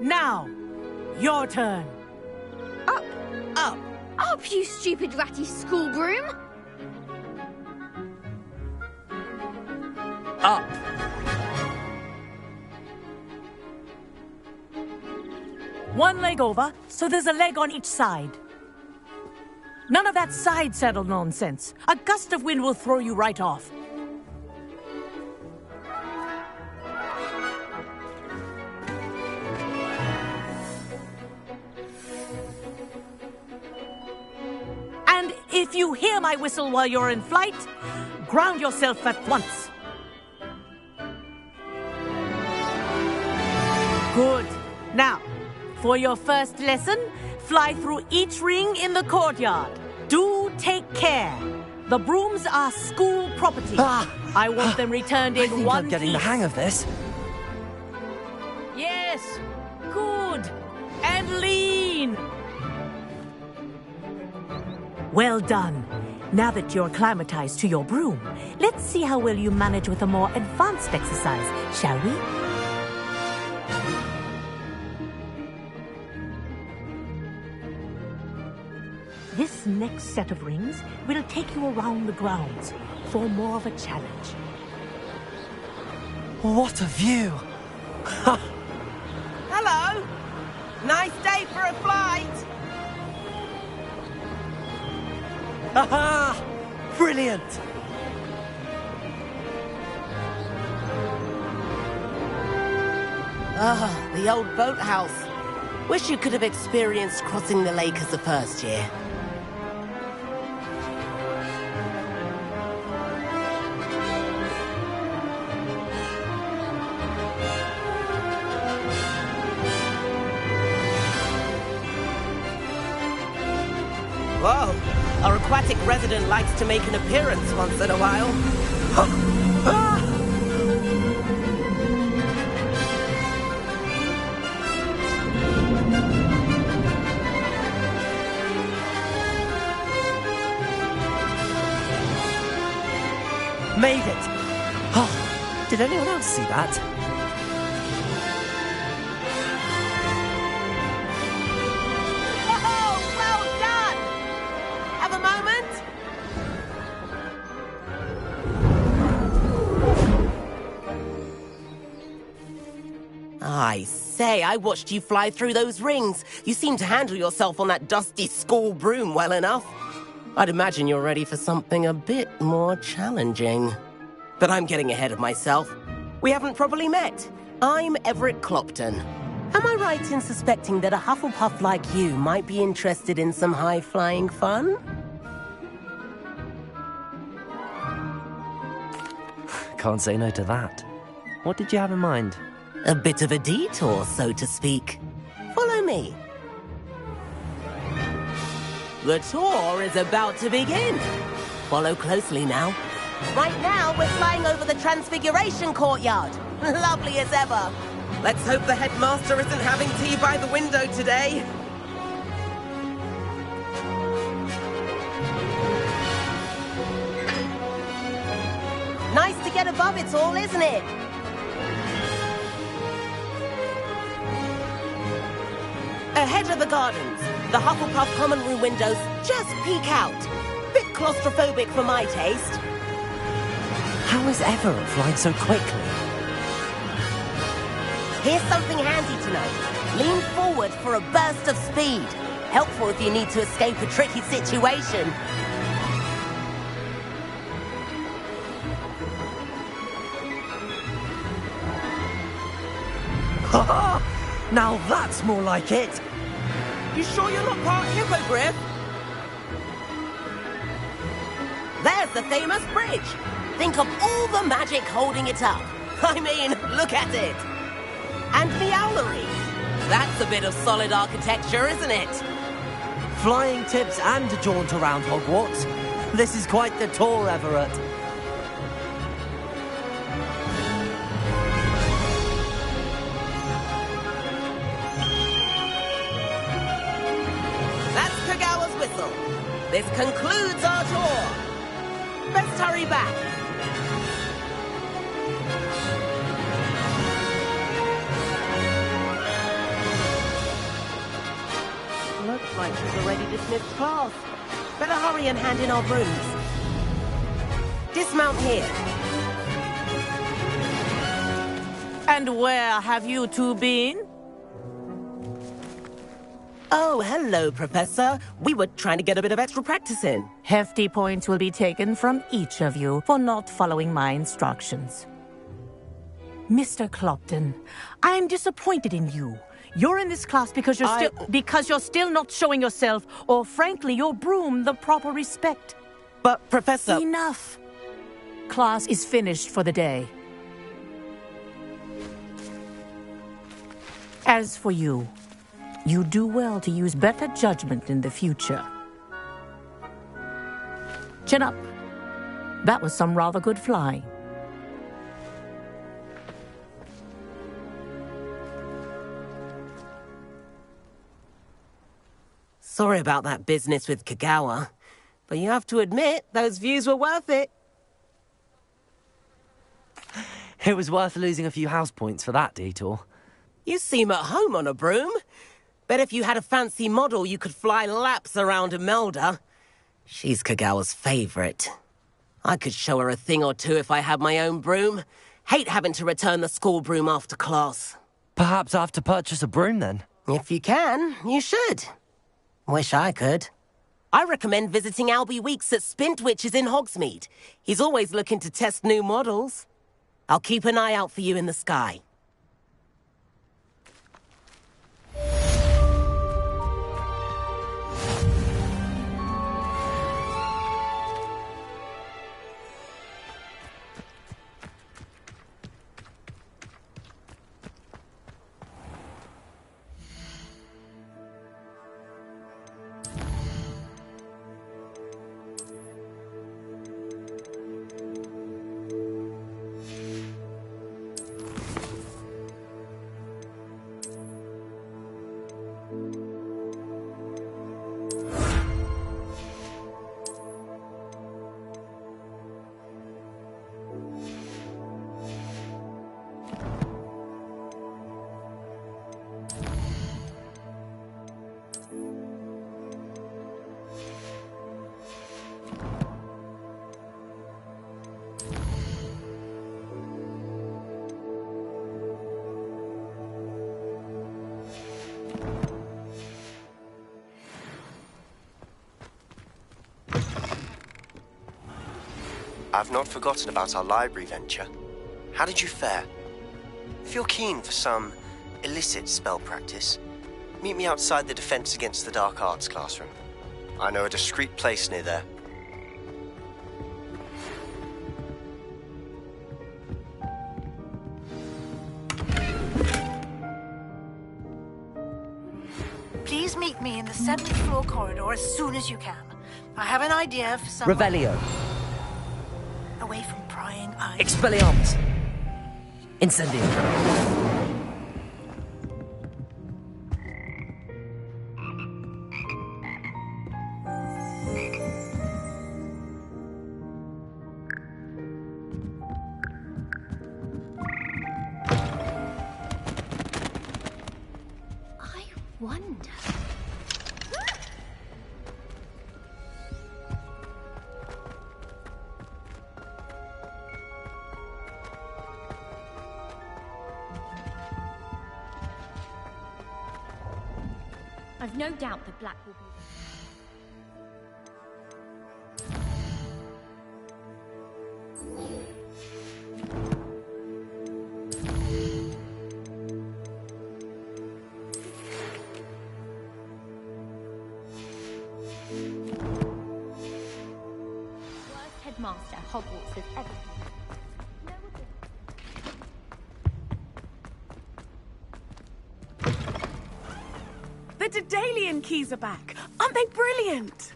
Now, your turn. Up! Up! Up, you stupid ratty school broom! Up. One leg over, so there's a leg on each side. None of that side saddle nonsense. A gust of wind will throw you right off. And if you hear my whistle while you're in flight, ground yourself at once. Good. Now, for your first lesson, fly through each ring in the courtyard. Do take care. The brooms are school property. I want them returned in one piece. I'm getting the hang of this. Yes. Good. And lean. Well done. Now that you're acclimatized to your broom, let's see how well you manage with a more advanced exercise, shall we? This next set of rings will take you around the grounds for more of a challenge. What a view! Hello! Nice day for a flight! Aha! Brilliant! Ah, the old boathouse. Wish you could have experienced crossing the lake as a first year. Whoa, our aquatic resident likes to make an appearance once in a while. Made it! Oh, did anyone else see that? I say, I watched you fly through those rings. You seem to handle yourself on that dusty school broom well enough. I'd imagine you're ready for something a bit more challenging. But I'm getting ahead of myself. We haven't properly met. I'm Everett Clopton. Am I right in suspecting that a Hufflepuff like you might be interested in some high-flying fun? Can't say no to that. What did you have in mind? A bit of a detour, so to speak. Follow me. The tour is about to begin. Follow closely now. Right now, we're flying over the Transfiguration Courtyard. Lovely as ever. Let's hope the headmaster isn't having tea by the window today. Nice to get above it all, isn't it? Ahead of the gardens, the Hufflepuff common room windows just peek out. Bit claustrophobic for my taste. How is Everett flying so quickly? Here's something handy to know. Lean forward for a burst of speed. Helpful if you need to escape a tricky situation. Ha! Now that's more like it! You sure you're not part hippogriff? There's the famous bridge. Think of all the magic holding it up. I mean, look at it. And the owlery. That's a bit of solid architecture, isn't it? Flying tips and a jaunt around Hogwarts. This is quite the tour, Everett. This concludes our tour. Let's hurry back. Looks like she's already dismissed class. Better hurry and hand in our brooms. Dismount here. And where have you two been? Oh, hello, Professor. We were trying to get a bit of extra practice in. Hefty points will be taken from each of you for not following my instructions. Mr. Clopton, I am disappointed in you. You're in this class because you're still not showing yourself, or frankly, your broom, the proper respect. But, Professor... Enough. Class is finished for the day. As for you, you do well to use better judgment in the future. Chin up. That was some rather good flying. Sorry about that business with Kagawa, but you have to admit, those views were worth it. It was worth losing a few house points for that detour. You seem at home on a broom. Bet if you had a fancy model, you could fly laps around Imelda. She's Kagawa's favorite. I could show her a thing or two if I had my own broom. Hate having to return the school broom after class. Perhaps I have to purchase a broom then. If you can, you should. Wish I could. I recommend visiting Albie Weeks at Spintwitches in Hogsmeade. He's always looking to test new models. I'll keep an eye out for you in the sky. I've not forgotten about our library venture. How did you fare? If you're keen for some illicit spell practice, meet me outside the Defense Against the Dark Arts classroom. I know a discreet place near there. Please meet me in the 7th floor corridor as soon as you can. I have an idea for some... Revelio. Away from prying eyes. Expelliarmus. Incendium. I wonder... I've no doubt that Black will be... Worst headmaster Hogwarts has ever been. The Daedalian keys are back. Aren't they brilliant?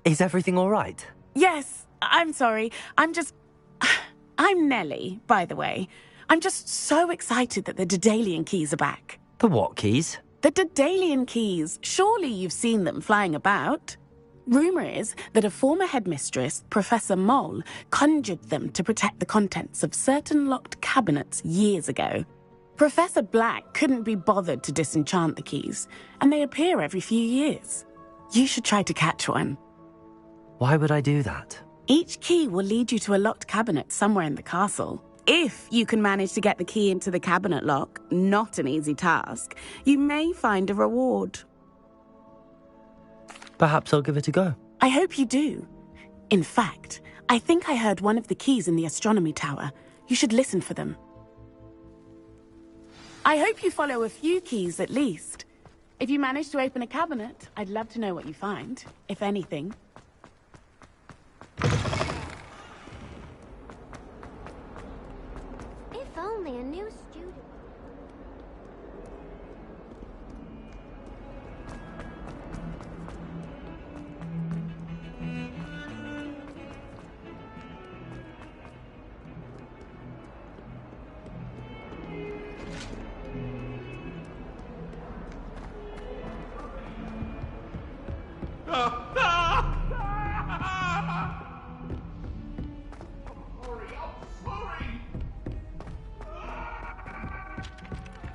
Is everything all right? Yes, I'm sorry. I'm Nellie, by the way. I'm just so excited that the Daedalian keys are back. The what keys? The Daedalian keys. Surely you've seen them flying about. Rumour is that a former headmistress, Professor Mole, conjured them to protect the contents of certain locked cabinets years ago. Professor Black couldn't be bothered to disenchant the keys, and they appear every few years. You should try to catch one. Why would I do that? Each key will lead you to a locked cabinet somewhere in the castle. If you can manage to get the key into the cabinet lock, not an easy task, you may find a reward. Perhaps I'll give it a go. I hope you do. In fact, I think I heard one of the keys in the astronomy tower. You should listen for them. I hope you follow a few keys at least. If you manage to open a cabinet, I'd love to know what you find, if anything. If only a new student.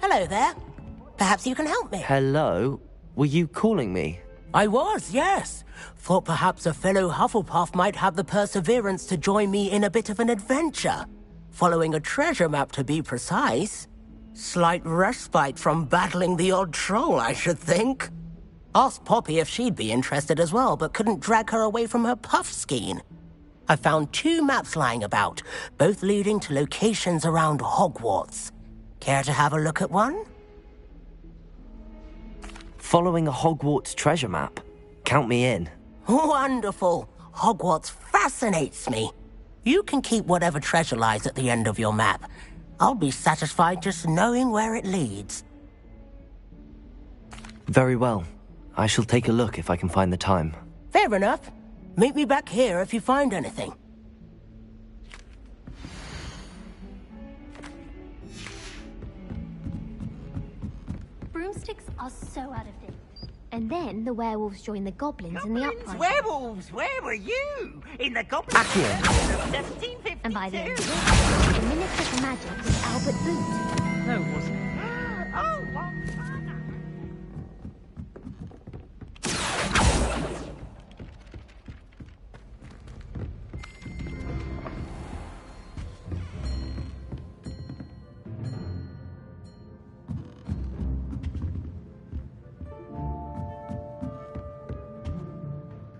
Hello there. Perhaps you can help me. Hello? Were you calling me? I was, yes. Thought perhaps a fellow Hufflepuff might have the perseverance to join me in a bit of an adventure. Following a treasure map, to be precise. Slight respite from battling the odd troll, I should think. Asked Poppy if she'd be interested as well, but couldn't drag her away from her puff skein. I found 2 maps lying about, both leading to locations around Hogwarts. Care to have a look at one? Following a Hogwarts treasure map? Count me in. Wonderful. Hogwarts fascinates me. You can keep whatever treasure lies at the end of your map. I'll be satisfied just knowing where it leads. Very well. I shall take a look if I can find the time. Fair enough. Meet me back here if you find anything. Broomsticks are so out of date. And then the werewolves join the goblins in the uprising. Werewolves, where were you? In the goblin... And by the end of it, the Minister for Magic was Albert Boot. No, it wasn't. Oh, what?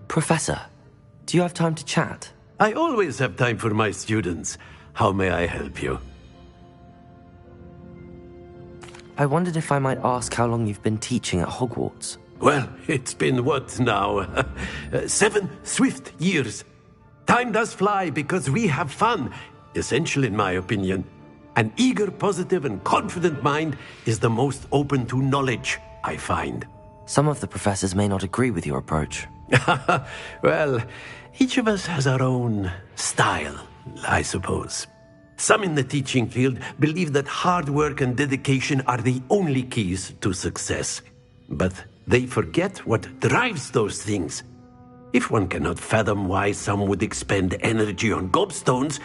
Professor, do you have time to chat? I always have time for my students. How may I help you? I wondered if I might ask how long you've been teaching at Hogwarts. Well, it's been what now? 7 swift years. Time does fly because we have fun. Essential in my opinion. An eager, positive and confident mind is the most open to knowledge, I find. Some of the professors may not agree with your approach. Well, each of us has our own style, I suppose. Some in the teaching field believe that hard work and dedication are the only keys to success. But they forget what drives those things. If one cannot fathom why some would expend energy on gobstones,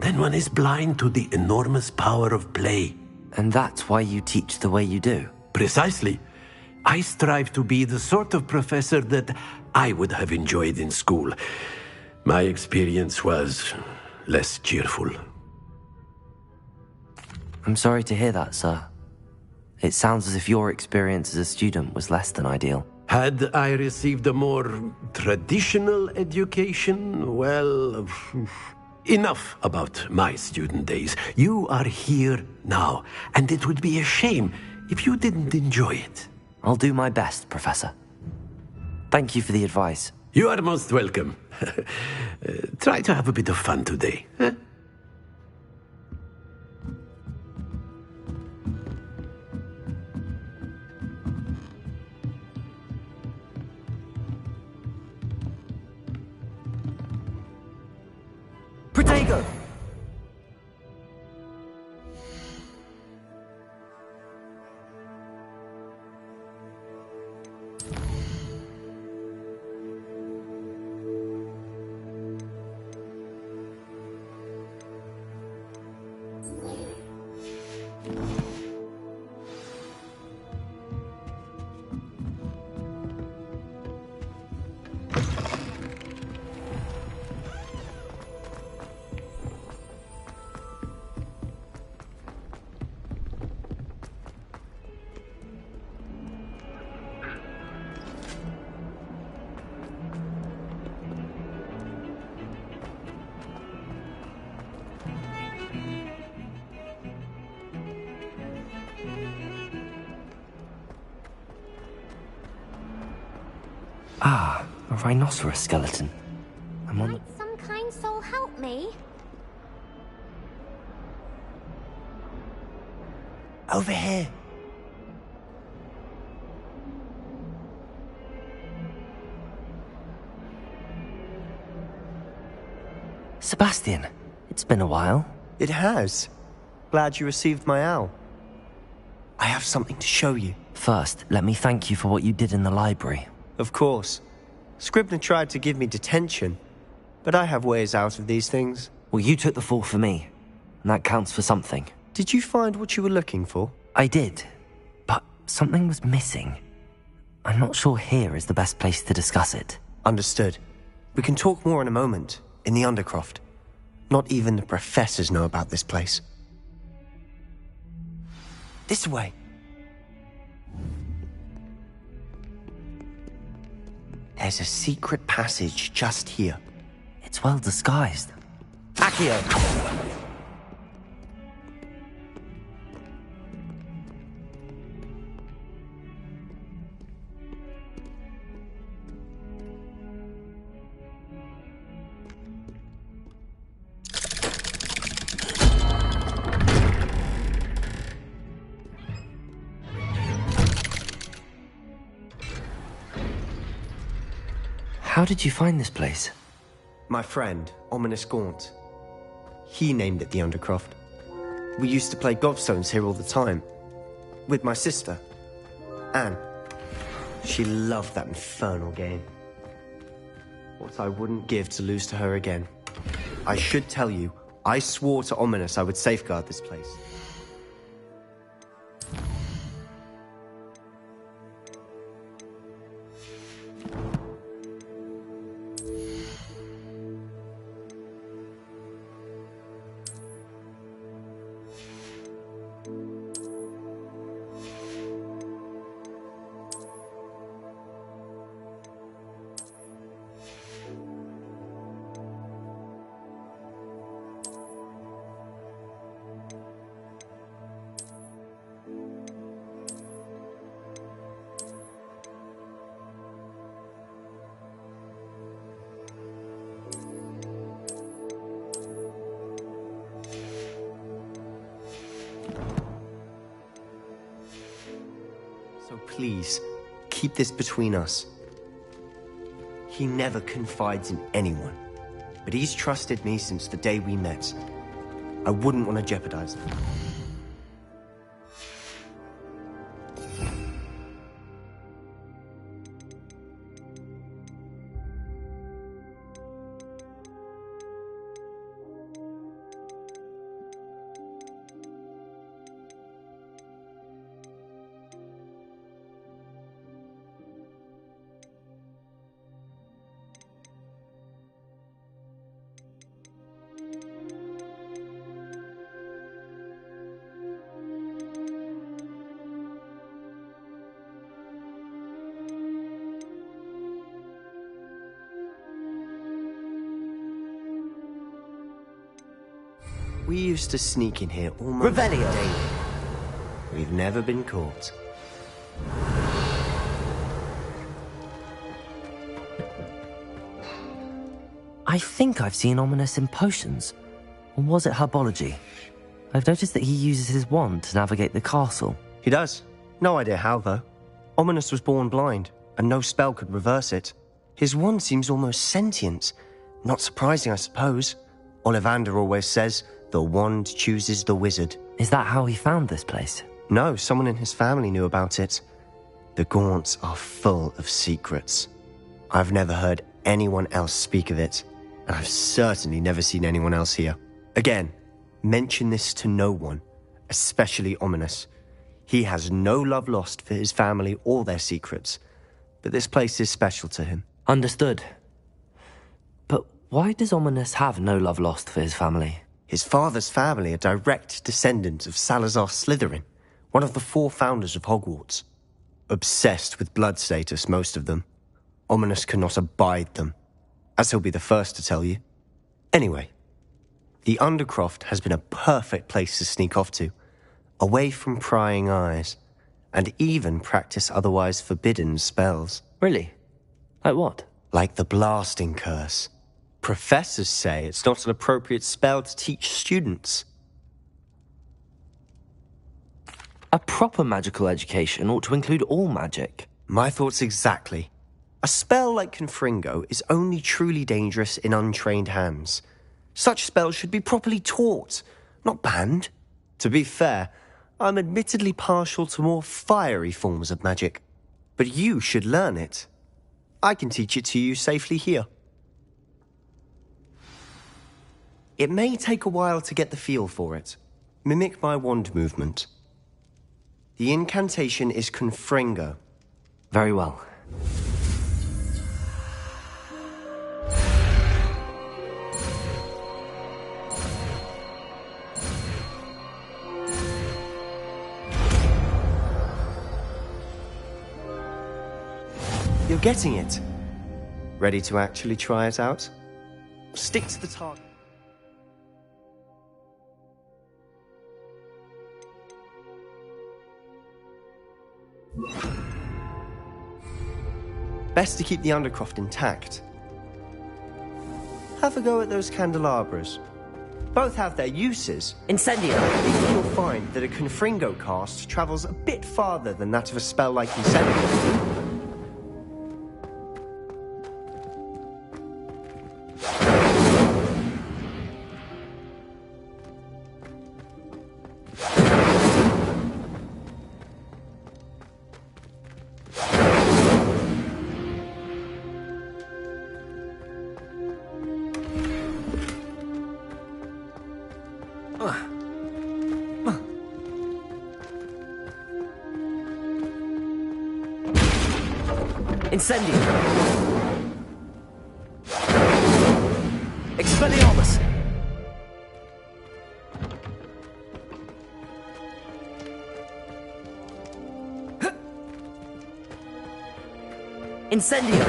then one is blind to the enormous power of play. And that's why you teach the way you do? Precisely. I strive to be the sort of professor that I would have enjoyed in school. My experience was less cheerful. I'm sorry to hear that, sir. It sounds as if your experience as a student was less than ideal. Had I received a more traditional education, well, enough about my student days. You are here now, and it would be a shame if you didn't enjoy it. I'll do my best, Professor. Thank you for the advice. You are most welcome. Try to have a bit of fun today. Huh? Protego! Ah, a rhinoceros skeleton. I'm on the... Might some kind soul help me? Over here. Sebastian, it's been a while. It has. Glad you received my owl. I have something to show you. First, let me thank you for what you did in the library. Of course. Scribner tried to give me detention, but I have ways out of these things. Well, you took the fall for me, and that counts for something. Did you find what you were looking for? I did, but something was missing. I'm not sure here is the best place to discuss it. Understood. We can talk more in a moment, in the Undercroft. Not even the professors know about this place. This way. There's a secret passage just here. It's well disguised. Accio! How did you find this place? My friend, Ominous Gaunt. He named it the Undercroft. We used to play gobstones here all the time. With my sister, Anne. She loved that infernal game. What I wouldn't give to lose to her again. I should tell you, I swore to Ominous I would safeguard this place. So please, keep this between us. He never confides in anyone, but he's trusted me since the day we met. I wouldn't want to jeopardize it. We used to sneak in here almost Revelio. daily. We've never been caught. I think I've seen Ominous in potions. Or was it herbology? I've noticed that he uses his wand to navigate the castle. He does. No idea how, though. Ominous was born blind, and no spell could reverse it. His wand seems almost sentient. Not surprising, I suppose. Ollivander always says, the wand chooses the wizard. Is that how he found this place? No, someone in his family knew about it. The Gaunts are full of secrets. I've never heard anyone else speak of it, and I've certainly never seen anyone else here. Again, mention this to no one, especially Ominous. He has no love lost for his family or their secrets, but this place is special to him. Understood. But why does Ominous have no love lost for his family? His father's family are direct descendants of Salazar Slytherin, one of the 4 founders of Hogwarts. Obsessed with blood status, most of them. Ominous cannot abide them, as he'll be the first to tell you. Anyway, the Undercroft has been a perfect place to sneak off to, away from prying eyes, and even practice otherwise forbidden spells. Really? Like what? Like the blasting curse. Professors say it's not an appropriate spell to teach students. A proper magical education ought to include all magic. My thoughts exactly. A spell like Confringo is only truly dangerous in untrained hands. Such spells should be properly taught, not banned. To be fair, I'm admittedly partial to more fiery forms of magic. But you should learn it. I can teach it to you safely here. It may take a while to get the feel for it. Mimic my wand movement. The incantation is Confringo. Very well. You're getting it. Ready to actually try it out? Stick to the target. Best to keep the undercroft intact. Have a go at those candelabras. Both have their uses. Incendio! You'll find that a Confringo cast travels a bit farther than that of a spell like Incendio. Incendio! Expelliarmus! Incendio!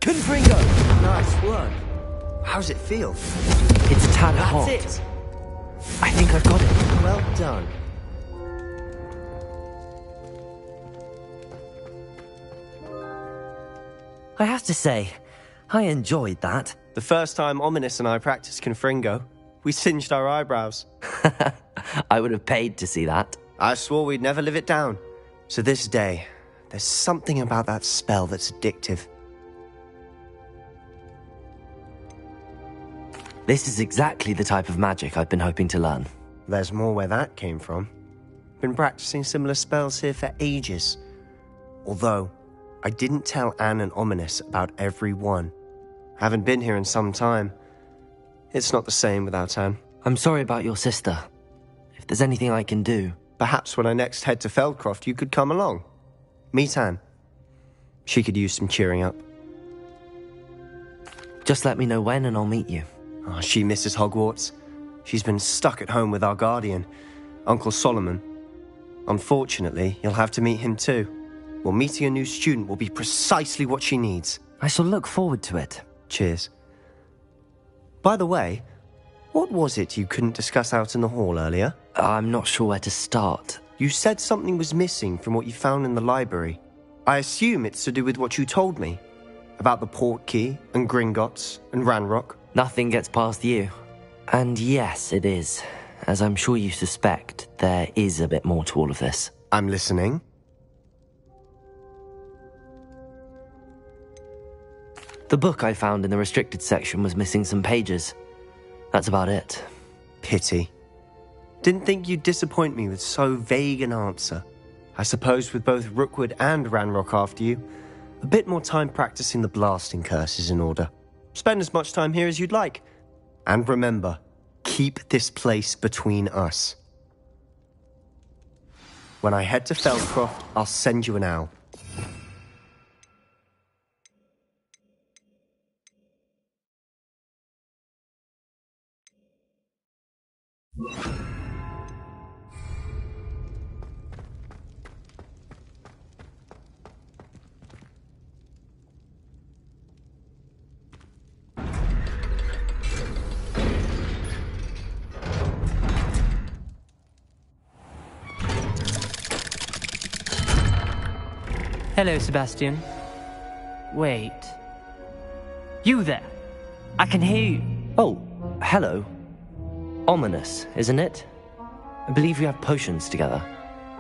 Confringo! Nice work. How's it feel? It's a tad hot. That's it. I think I've got it. Well done. I have to say, I enjoyed that. The first time Ominous and I practiced Confringo, we singed our eyebrows. I would have paid to see that. I swore we'd never live it down. So this day, there's something about that spell that's addictive. This is exactly the type of magic I've been hoping to learn. There's more where that came from. Been practicing similar spells here for ages. Although, I didn't tell Anne and Ominous about every one. Haven't been here in some time. It's not the same without Anne. I'm sorry about your sister. if there's anything I can do. Perhaps when I next head to Feldcroft, you could come along. Meet Anne. She could use some cheering up. Just let me know when and I'll meet you. Oh, she misses Hogwarts. She's been stuck at home with our guardian, Uncle Solomon. Unfortunately, you'll have to meet him too. Well, meeting a new student will be precisely what she needs. I shall look forward to it. Cheers. By the way, what was it you couldn't discuss out in the hall earlier? I'm not sure where to start. You said something was missing from what you found in the library. I assume it's to do with what you told me. About the Portkey, and Gringotts, and Ranrock. Nothing gets past you. And yes, it is. As I'm sure you suspect, there is a bit more to all of this. I'm listening. The book I found in the restricted section was missing some pages. That's about it. Pity. Didn't think you'd disappoint me with so vague an answer. I suppose with both Rookwood and Ranrock after you, a bit more time practicing the blasting curse is in order. Spend as much time here as you'd like. And remember, keep this place between us. When I head to Feldcroft, I'll send you an owl. Hello, Sebastian. Wait. You there? I can hear you. Oh, hello. Ominous, isn't it? I believe we have potions together.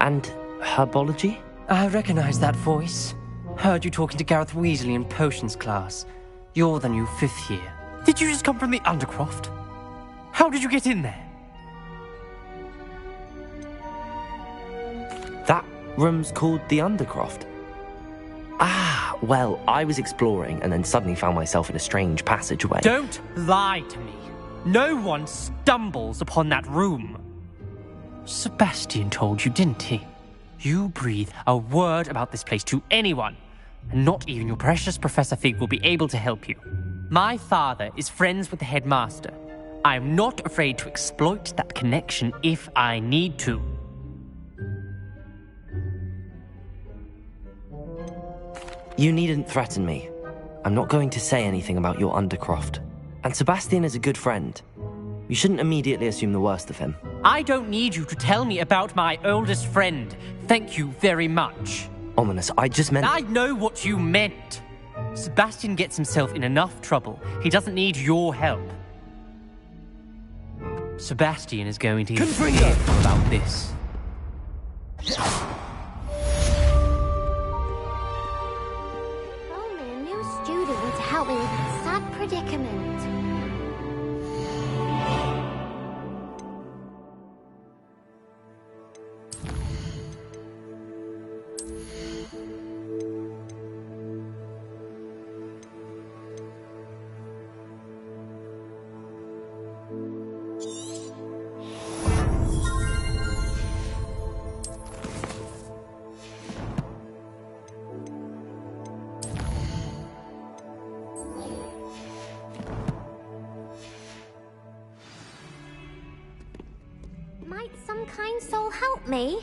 And herbology? I recognize that voice. Heard you talking to Gareth Weasley in potions class. You're the new 5th year. Did you just come from the Undercroft? How did you get in there? That room's called the Undercroft. Ah, well, I was exploring and then suddenly found myself in a strange passageway. Don't lie to me. No one stumbles upon that room. Sebastian told you, didn't he? You breathe a word about this place to anyone, and not even your precious Professor Fig will be able to help you. My father is friends with the headmaster. I am not afraid to exploit that connection if I need to. You needn't threaten me. I'm not going to say anything about your Undercroft. And Sebastian is a good friend. You shouldn't immediately assume the worst of him. I don't need you to tell me about my oldest friend. Thank you very much. Ominous, I just meant... I know what you meant. Sebastian gets himself in enough trouble. He doesn't need your help. Sebastian is going to hear about this. Only a new student would help me with my sad predicament. Might some kind soul help me?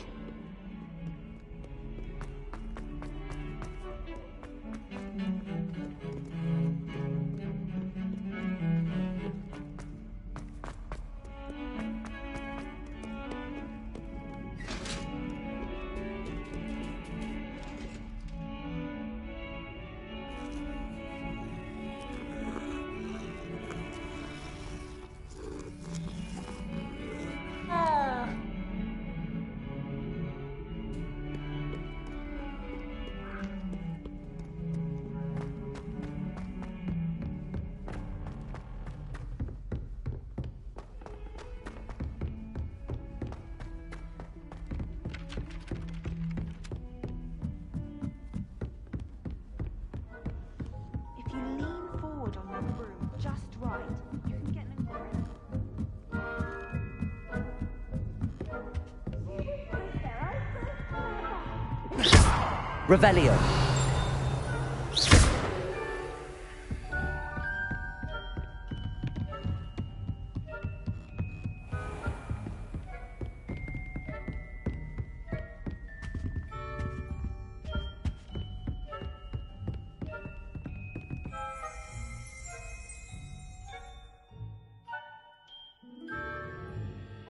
Revelio.